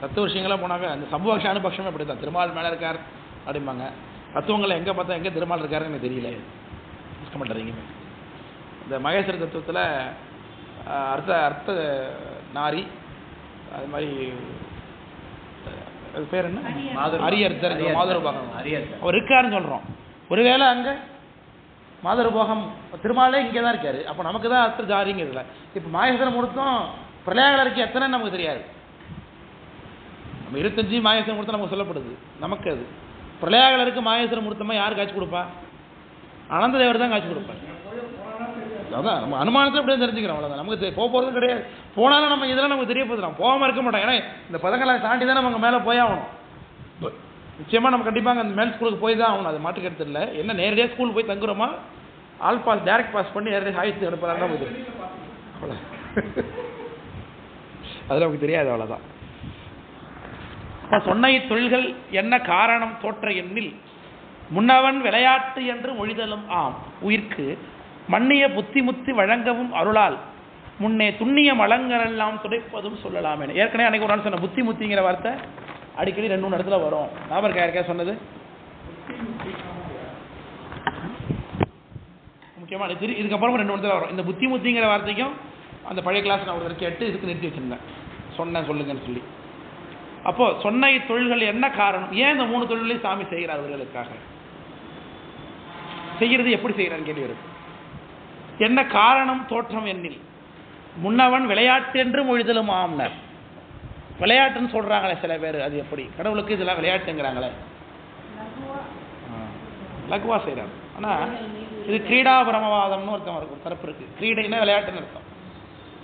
தத்துவ விஷயங்களாக போனாங்க. அந்த சம்பவக்ஷ அனுபக்ஷமே அப்படி தான். திருமால் மேலே இருக்கார் அப்படிம்பாங்க. தத்துவங்களை எங்கே பார்த்தா எங்கே திருமால் இருக்காருன்னு எனக்கு தெரியல, யூஸ் பண்ணுறீங்க. இந்த மகேஸ்வர தத்துவத்தில் அர்த்த நாரி, அது மாதிரி அது பேர் என்ன, அரியர்த்தர், மாதுரபாகம் அவர் இருக்காருன்னு சொல்கிறோம். ஒருவேளை அங்கே மாதுரபாகம் திருமாலே இங்கே தான் இருக்காரு, அப்போ நமக்கு தான் அர்த்த ஜாரிங்கிறதுல. இப்போ மாகேஸ்வரம் முகூர்த்தம் பிரளயாவில் இருக்க எத்தனை நமக்கு தெரியாது. நம்ம 25 மாகேஸ்வரம் முகூர்த்தம் நமக்கு சொல்லப்படுது, நமக்கு அது பிரளயாவில் இருக்க மாகேஸ்வரம் முகூர்த்தமாக யார் காட்சி கொடுப்பா? அனந்த தேவர் தான் காட்சி கொடுப்பார். அதான் நம்ம அனுமானத்தில் அப்படியே தெரிஞ்சுக்கிறோம், அவ்வளோதான். நமக்கு போக போகிறதும் கிடையாது. போனாலும் நம்ம இதெல்லாம் நமக்கு தெரிய போகுது, நம்ம போகாமல் இருக்க மாட்டோம். ஏன்னா இந்த பதங்களை தாண்டி தான் நம்ம மேலே போய் ஆகணும். நிச்சயமாக நம்ம கண்டிப்பாக அந்த மேல் ஸ்கூலுக்கு போய் தான் ஆகணும், அது மாட்டுக்கு எடுத்துல. என்ன நேரடியாக ஸ்கூல் போய் தங்குறோமா, ஆல் பாஸ் டேரக்ட் பாஸ் பண்ணி நேரடியாக ஆயுத்து அனுப்புகிறாங்கன்னா போகுது, அவ்வளோ அது நமக்கு தெரியாது, அவ்வளோதான். இப்போ சொன்ன தொழில்கள் என்ன காரணம் தோற்ற எண்ணில் முன்னவன் விளையாட்டு என்று மொழிதலும் ஆம் உயிர்க்கு மன்னிய புத்தி முத்தி வழங்கவும் அருளால் முன்னே துண்ணிய மலங்களெல்லாம் துடைப்பதும் சொல்லலாம். ஏற்கனவே அன்னைக்கு ஒரு நாள் சொன்ன புத்தி முத்திங்கிற வார்த்தை அடிக்கடி 2-3 இடத்துல வரும். ஞாபகம் யாருக்கா சொன்னது? முக்கியமாக இதுக்கப்புறம் 2 இடத்துல வரும். இந்த புத்தி முத்திங்கிற வார்த்தைக்கும் அந்த பழைய கிளாஸ் நான் ஒரு கேட்டு இதுக்கு நிறுத்தி வச்சிருந்தேன், சொன்னேன் சொல்லுங்கன்னு சொல்லி. அப்போ சொன்ன தொழில்கள் என்ன காரணம், ஏன் இந்த 3 தொழில்களையும் சாமி செய்கிறார் அவர்களுக்காக? செய்கிறது எப்படி செய்கிறார் கேள்வி இருக்கு. என்ன காரணம் தோற்றம் எண்ணில் முன்னவன் விளையாட்டு என்று மொழிதலும் ஆம்னர். விளையாட்டுன்னு சொல்றாங்களே சில பேர், அது எப்படி? கடவுளுக்கு இதெல்லாம் விளையாட்டுங்கிறாங்களே, லகுவா செய்கிறார். ஆனால் இது கிரீடா பிரமவாதம்னு ஒருத்தன் தரப்பு இருக்கு. கிரீடைன்னா விளையாட்டுன்னு அர்த்தம்.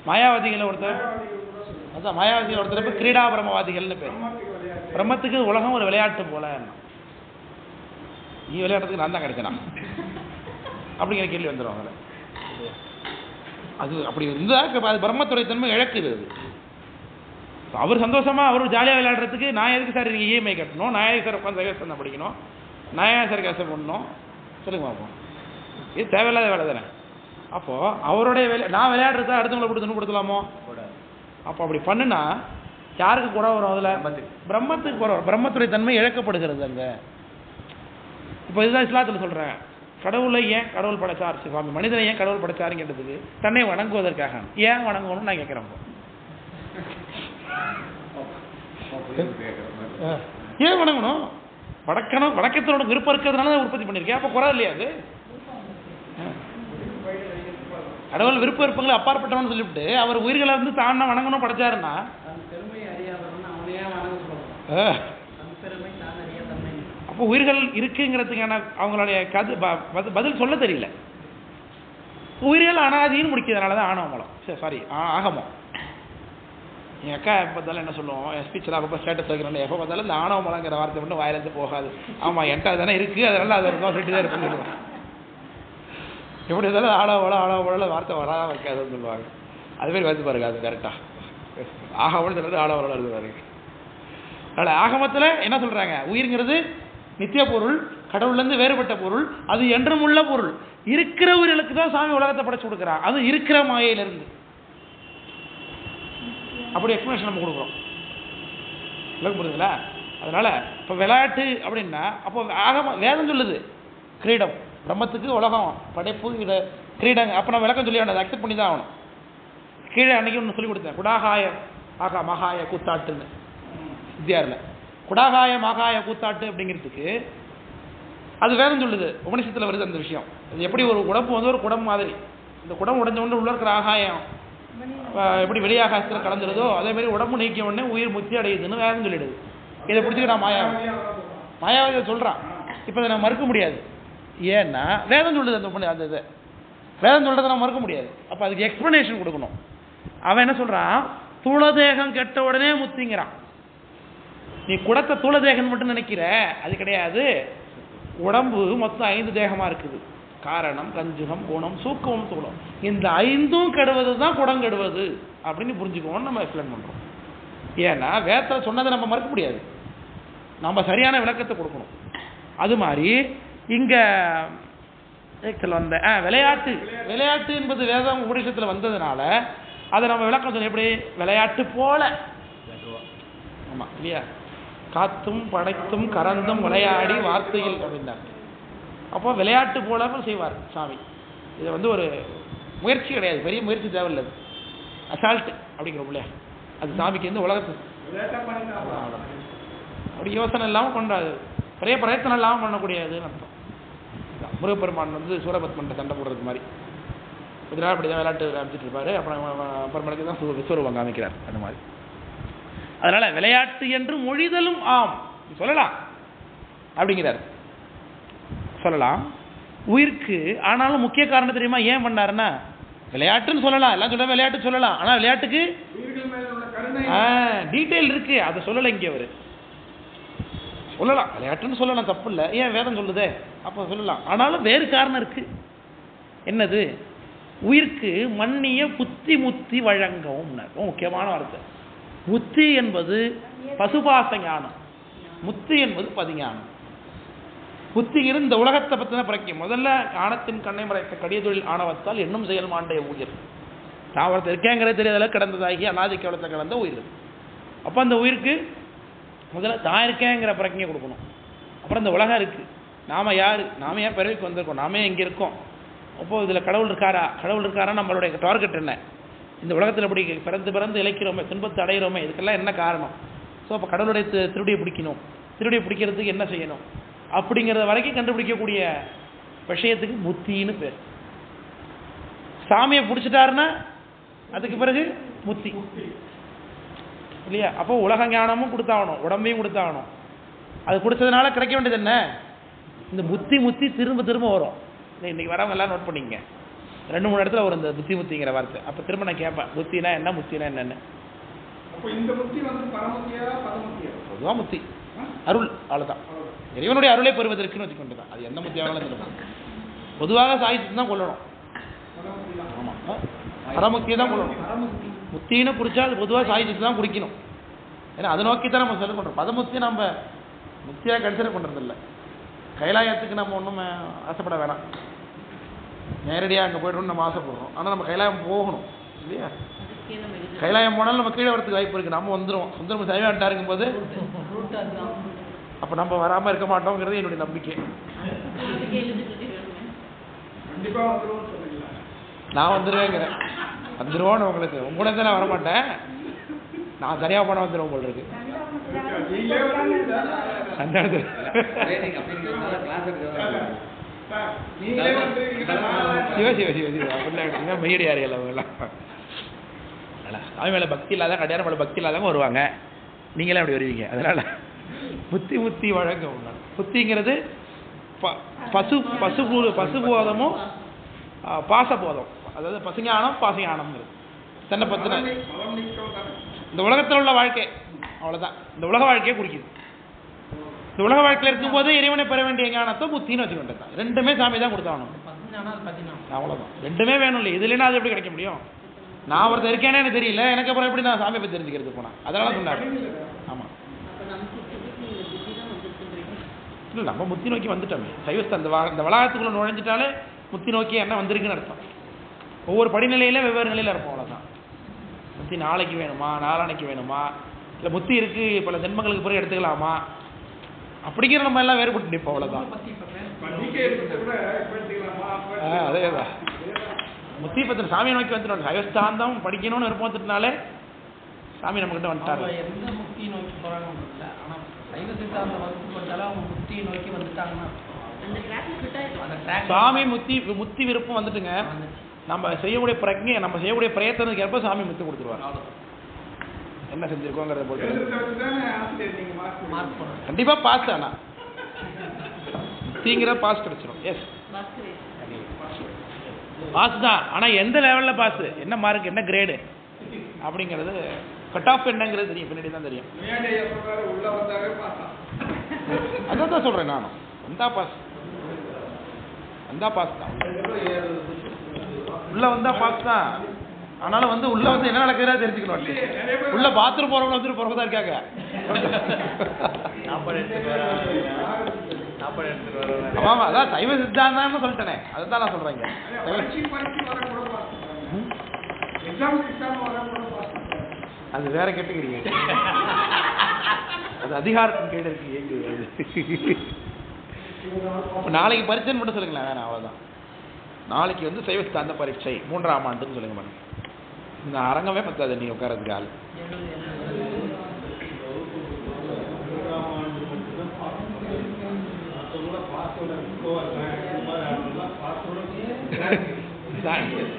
மாயாவாதிகளை ஒருத்தர், அதான் மாயாவாதிகள் ஒரு தரப்பு கிரீடா பிரமவாதிகள்னு பேர். பிரம்மத்துக்கு உலகம் ஒரு விளையாட்டு போல, நீ விளையாட்டுறதுக்கு நான் தான் கிடைச்சேனா அப்படிங்கிற கேள்வி வந்துடும். அதில் அது அப்படி இருந்தால் அது பிரம்மத்துறை தன்மை இழக்குது. அது அவர் சந்தோஷமா அவர் ஜாலியாக விளையாடுறதுக்கு நான் எதுக்கு சார் நீங்கள் இஎம்ஐ கட்டணும், நான் எதுக்கு சார் உட்காந்து சகஸ்தான் படிக்கணும், நான் ஏன் சார் கஷ்டம் பண்ணணும் சொல்லுங்க பார்ப்போம். இது தேவையில்லாத வேலை தானே. அப்போது அவருடைய நான் விளையாடுறத அடுத்தவங்களை போட்டு துணுப்படுத்தலாமோ? அப்போ அப்படி பண்ணுனா யாருக்கு குறை வரும்? அதில் பிரம்மத்துக்கு குறை வரும். பிரம்மத்துடைய தன்மை இழக்கப்படுகிறது அங்கே. இப்போ இதுதான் இஸ்லாத்தில் சொல்கிறேன். கடவுளை ஏன் கடவுள் படைச்சார் சுவாமி, மனிதனை ஏன் கடவுள் படைச்சாருன்னு கேட்டதுக்கு தன்னை வணங்குவதற்காக. ஏன் வணங்கணும்னு நான் கேட்குறேன். ஏன் வணங்கணும்? வடக்கணும், வடக்கத்தோட விருப்பம் இருக்கிறதுனால தான் உற்பத்தி பண்ணியிருக்கேன். அப்போ குறை இல்லையா அது? கடவுள் விருப்ப விருப்பங்களை அப்பாற்பட்டவன்னு சொல்லிவிட்டு அவர் உயிர்களை வந்து தான் வணங்கணும் படைச்சாருன்னா அப்போ உயிர்கள் இருக்குங்கிறதுக்கான அவங்களுடைய பதில் சொல்ல தெரியல. உயிர்கள் அனாதின்னு முடிக்கிறதுனால தான் ஆணவமலம், சாரி ஆகமம். எங்கள் அக்கா எப்போ பார்த்தாலும் என்ன சொல்லுவோம், என் ஸ்பீச்சில் அப்போ ஸ்டேட்டஸ் வைக்கிறோம், எப்போ பார்த்தாலும் இந்த ஆணவமலங்கிற வார்த்தை மட்டும் வாயிலிருந்து போகாது. ஆமாம் என்கிட்ட அதுதானே இருக்குது, அதனால அது இருக்கும் சொல்லிட்டு தான் இருப்பேன்னு சொல்லுவோம். எப்படி இருந்தாலும் ஆணவமலம் வார்த்தை வராமல் இருக்காதுன்னு சொல்லுவாங்க. அதுமாரி வந்து பாருங்க, அது கரெக்டாக ஆகமம்னு சொல்கிறது ஆணவமலம் இருந்து பாருங்க. அதனால் ஆகமத்தில் என்ன சொல்கிறாங்க, உயிர்ங்கிறது நித்திய பொருள், கடவுள்லேருந்து வேறுபட்ட பொருள், அது என்றும் உள்ள பொருள். இருக்கிற உயிர்களுக்கு தான் சாமி உலகத்தை படைச்சு கொடுக்குறான், அது இருக்கிற மாயையிலிருந்து. அப்படி எக்ஸ்பிளேஷன் நம்ம கொடுக்குறோம், புரியுதுங்களா? அதனால் இப்போ விளையாட்டு அப்படின்னா அப்போ ஆகம வேதம் சொல்லுது கிரீடம், பிரம்மத்துக்கு உலகம் படைப்பு இதை கிரீடங்க. அப்போ நம்ம விளக்கம் சொல்லி அதை அக்செப்ட் பண்ணி தான் ஆகணும். கீழே அன்றைக்கி ஒன்று சொல்லி கொடுத்தேன், குடாகாய ஆகா மகாய கூத்தாட்டுன்னு வித்தியாரில். குடாகாய மகாய கூத்தாட்டு அப்படிங்கிறதுக்கு அது வேதம் சொல்லுது, உபனிஷத்தில் வருது அந்த விஷயம். அது எப்படி ஒரு உடம்பு வந்து ஒரு குடம் மாதிரி, இந்த குடம் உடஞ்ச உடனே உள்ள இருக்கிற ஆகாயம் எப்படி வெளியாகாசத்தில் கலந்துருதோ அதே மாதிரி உடம்பு நீக்கிய உடனே உயிர் முக்தி அடையுதுன்னு வேதம் சொல்லிடுது. இதை பிடிச்சிக்க நான் மாயாவதியை சொல்கிறான். இப்போ அதை நான் மறுக்க முடியாது. ஏன்னா வேதம் சொல்லுது, அந்த இதை வேதம் சொல்கிறத நான் மறுக்க முடியாது. அப்போ அதுக்கு எக்ஸ்ப்ளனேஷன் கொடுக்கணும். அவன் என்ன சொல்கிறான், தூளதேகம் கெட்ட உடனே முத்திங்கிறான். நீ குடத்தை தூளதேகம் மட்டும் நினைக்கிற, அது கிடையாது. உடம்பு மொத்தம் 5 தேகமாக இருக்குது. காரணம், கஞ்சுகம், குணம், சூக்கமும், தூளம். இந்த 5ம் கெடுவது தான் குடம் கெடுவது அப்படின்னு புரிஞ்சுக்கோன்னு நம்ம எக்ஸ்பிளைன் பண்ணுறோம். ஏன்னா வேதத்தில் சொன்னதை நம்ம மறுக்க முடியாது, நம்ம சரியான விளக்கத்தை கொடுக்கணும். அது மாதிரி இங்கே வந்த விளையாட்டு என்பது வேதம் உபநிஷத்தில் வந்ததுனால அதை நம்ம விளக்கம் சொன்னோம். எப்படி விளையாட்டு போல, ஆமாம் இல்லையா, காத்தும் படைத்தும் கறந்தும் விளையாடி வார்த்தையில் அப்படின்னாங்க. அப்போ விளையாட்டு போல செய்வார் சாமி. இது வந்து ஒரு முயற்சி கிடையாது, பெரிய முயற்சி தேவையில்லை, அசால்ட்டு அப்படிங்கிறோம். அது சாமிக்கு வந்து உலகத்துக்கு அப்படி யோசனை இல்லாமல் கொண்டாது, பெரிய பிரயத்தனம் இல்லாமல் பண்ணக்கூடியதுன்னு அர்த்தம். முருகப்பெருமான் வந்து சூரபத்மன்ட்ட சண்டை போடுறது மாதிரி கொஞ்ச நாள் அப்படி தான் விளையாட்டு காமிச்சிட்டு இருப்பாரு. அப்புறமேலுக்கு தான் விஸ்வரூபம் காமிக்கிறார் அந்த மாதிரி. அதனால விளையாட்டு என்று மொழிதலும் ஆம் சொல்லலாம் அப்படிங்கிறார், சொல்லலாம் உயிர்க்கு. ஆனாலும் முக்கிய காரணம் தெரியுமா ஏன் பண்ணாருன்னா, விளையாட்டுன்னு சொல்லலாம், எல்லாம் சொல்ல விளையாட்டு சொல்லலாம், ஆனால் விளையாட்டுக்கு டீட்டெயில் இருக்கு, அதை சொல்லலை இங்கே அவர். சொல்லலாம் விளையாட்டுன்னு சொல்லலாம், தப்பு இல்லை, ஏன் வேதம் சொல்லுதே அப்போ சொல்லலாம். ஆனாலும் வேறு காரணம் இருக்கு. என்னது, உயிர்க்கு மன்னிய புத்தி முத்தி வழங்கவும். முக்கியமான வார்த்தை. புத்தி என்பது பசுபாச ஞானம், முத்தி என்பது பதிஞானம். புத்திங்கிறது இந்த உலகத்தை பற்றின பிறக்கும். முதல்ல ஆணத்தின் கண்ணை மறைத்த கடிய தொழில் ஆணவத்தால் என்னும் செயல் மாண்டைய உயிர். தாவரத்தை இருக்கேங்கிறது தெரியாதல கிடந்ததாகி அநாதி கேவலத்தை கிடந்த உயிர். அப்போ அந்த உயிருக்கு முதல்ல தான் இருக்கேங்கிற பிரச்சனையை கொடுக்கணும். அப்புறம் இந்த உலகம் இருக்குது, நாம் யார், நாம் ஏன் பிறவிக்கு வந்திருக்கோம், நாமே எங்கே இருக்கோம், அப்போது இதில் கடவுள் இருக்காரா, நம்மளுடைய டார்கெட் என்ன, இந்த உலகத்தில் இப்படி பிறந்து இழைக்கிறோமே, துன்பத்தை அடைகிறோமே, இதுக்கெல்லாம் என்ன காரணம். ஸோ அப்போ கடவுளுடைய திருடியை பிடிக்கணும், திருடியை பிடிக்கிறதுக்கு என்ன செய்யணும் அப்படிங்கிறத வரைக்கும் கண்டுபிடிக்கக்கூடிய விஷயத்துக்கு புத்தின்னு பேர். சாமியை பிடிச்சிட்டாருன்னா அதுக்கு பிறகு முத்தி இல்லையா. அப்போ உலக ஞானமும் கொடுத்தாகணும், உடம்பையும் கொடுத்தாகணும். அது கொடுத்ததுனால கிடைக்க வேண்டியது என்ன, இந்த புத்தி முத்தி திரும்ப திரும்ப வரும். இன்னைக்கு வரவங்க எல்லாம் நோட் பண்ணிங்க, 2-3 இடத்துல வரும் இந்த புத்தி முத்திங்கிற வார்த்தை. அப்போ திரும்ப நான் கேட்பேன், புத்தினா என்ன, முத்தினா என்னன்னு. பொதுவாக முத்தி அருள், அவ்வளோதான். இறைவனுடைய அருளை பெறுவதற்குன்னு வச்சுக்கொண்டு தான், அது எந்த முத்தியாகலாம் சொல்லணும். பொதுவாக சாகித்யத்தை தான் கொள்ளணும். ஆமாம், பரமுத்தியை தான் கொள்ளணும். முத்தின்னு குறிச்சா அது பொதுவாக சாகித்யத்தை தான் குறிக்கணும். ஏன்னா அதை நோக்கி தான் நம்ம சொல்ல பண்ணுறோம். பதமுத்தியை நம்ம முத்தியாக கன்சிடர் பண்ணுறதில்ல. கைலாயத்துக்கு நம்ம ஒன்றும் ஆசைப்பட வேணாம், நேரடியாக அங்கே போய்ட்டோம்னு நம்ம ஆசைப்படுறோம். ஆனால் நம்ம கைலாயம் போகணும் இல்லையா. கைலாயம் போனாலும் நம்ம கீழே வரதுக்கு வாய்ப்பு இருக்குது. நம்ம வந்துடுவோம், சுந்தரம் சைவாண்டா இருக்கும்போது அப்போ நம்ம வராமல் இருக்க மாட்டோங்கிறது என்னுடைய நம்பிக்கை. நான் வந்துடுவேங்கிறேன், வந்துடுவோன்னு உங்களுக்கு உங்களோட தான் நான் வரமாட்டேன், நான் சரியாக போனால் வந்துடுவோம் போல் இருக்கு. சிவ மெய்யடியார்கள் அவங்கெல்லாம் சாமி மேலே பக்தி இல்லாத கல்யாணம் மேலே பக்தி இல்லாதவங்க வருவாங்க, நீங்களே அப்படி வருவீங்க. அதனால புத்தி வழங்க புத்திங்கிறது பசுபோதமும் பாசபோதம், அதாவது பசுஞானம் பாசஞானம்ங்கிறது தன்னை பற்றின இந்த உலகத்தில் உள்ள வாழ்க்கை. அவ்வளோதான், இந்த உலக வாழ்க்கையை குறிக்குது. இந்த உலக வாழ்க்கையில் இருக்கும்போது இறைவனை பெற வேண்டிய ஞானத்தை புத்தின்னு வச்சுக்கிட்டு தான். ரெண்டுமே சாமி தான் கொடுத்தாகணும், அவ்வளோதான். ரெண்டுமே வேணும் இல்லை, இது இல்லைன்னா அது எப்படி கிடைக்க முடியும். நான் ஒருத்தர் இருக்கேனே எனக்கு தெரியல, எனக்கு அப்புறம் எப்படி நான் சாமியை பற்றி தெரிஞ்சுக்கிறது போனேன். அதனால சொன்னார். ஆமாம், இல்லை நம்ம முத்தி நோக்கி வந்துட்டோமே. சைவஸ்த அந்த வளாகத்துக்குள்ளே நுழைஞ்சிட்டாலே முத்தி நோக்கி என்ன வந்திருக்குன்னு அர்த்தம். ஒவ்வொரு படிநிலையில வெவ்வேறு நிலையில் இருப்போம், அவ்வளோதான். முத்தி நாளைக்கு வேணுமா, நாளானைக்கு வேணுமா, இல்லை முத்தி இருக்குது பல ஜென்மங்களுக்கு பிறகு எடுத்துக்கலாமா அப்படிங்கிற நம்ம எல்லாம் வேறுபட்டு நிற்போம், அவ்வளோதான். அதேதான் முத்தி பத்திர சாமியை நோக்கி வந்துட்டோம். சைவஸ்தாந்தம் படிக்கணும்னு விருப்பத்தினாலே சாமி நம்மகிட்ட வந்துட்டாங்க. எந்த முத்தியை நோக்கி போகிறாங்க, ஆனால் சைவ சித்தாந்தம் வகுப்பு படித்தாலும் அவங்க முத்தியை நோக்கி வந்துட்டாங்கன்னா சாமி முத்தி விருப்பம் வந்துட்டுங்க. நம்ம செய்யக்கூடிய பிரஜை, நம்ம செய்யக்கூடிய பிரயத்தனத்துக்கு ஏற்ப சாமி முத்தி கொடுத்துருவார். என்ன செஞ்சிருக்கோங்கிறத போட்டு கண்டிப்பா பாஸ். ஆனா முத்திங்கிற பாஸ் கிடைச்சிடும். எஸ் பாஸ் தான். ஆனா எந்த லெவல்ல பாஸ், என்ன மார்க், என்ன கிரேடு அப்படிங்கிறது, கட் ஆஃப் என்னங்கிறது தெரியும், பின்னாடி தான் தெரியும். அதான் தான் சொல்றேன் நானும். வந்தா பாஸ், வந்தா பாஸ் தான். உள்ள வந்தா பாஸ் தான். ஆனாலும் வந்து உள்ள வந்து என்ன நடக்குதுன்னா தெரிஞ்சுக்கணும். உள்ள பாத்ரூம் போறவங்க வந்துட்டு போறவங்க தான் இருக்காங்க. ஆமா, அதான் சைவ சித்தாந்தம்னு சொல்லிட்டேனே, அதுதான் நான் சொல்றேங்க. அது வேற கேட்டுக்கிறீங்க, அது அதிகாரத்தின் கீழே இருக்கு. நாளைக்கு பரீட்சைன்னு மட்டும் சொல்லுங்களேன், வேணாம் அவ்வளவுதான். நாளைக்கு வந்து சைவ சித்தாந்த பரீட்சை 3ஆம் ஆண்டுன்னு சொல்லுங்க மேடம். இந்த அரங்கமே பத்தாது நீ உட்காரதுக்கு ஆள்.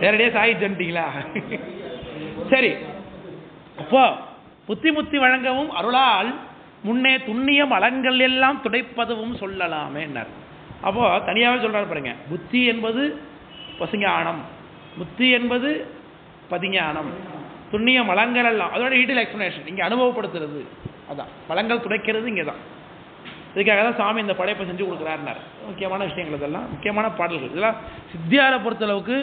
நேரடியாக சாகிச்சுட்டீங்களா? சரி, அப்போ புத்தி முத்தி வழங்கவும் அருளால் முன்னே துண்ணியம் அலங்கள் எல்லாம் துடைப்பதுவும் சொல்லலாமே. அப்போ தனியாகவே சொல்றாரு பாருங்க. புத்தி என்பது பசுஞானம், முத்தி என்பது பதிஞானம், துண்ணிய மலங்கள் எல்லாம் அதோட டீட்டெயில் எக்ஸ்பிளனேஷன் இங்கே அனுபவப்படுத்துறது. அதான் பழங்கள் துடைக்கிறது இங்கே தான். இதுக்காக தான் சாமி இந்த படைப்பை செஞ்சு கொடுக்குறாருனார். முக்கியமான விஷயங்கள் இதெல்லாம், முக்கியமான பாடல்கள் இதெல்லாம். சித்தியாரை பொறுத்தளவுக்கு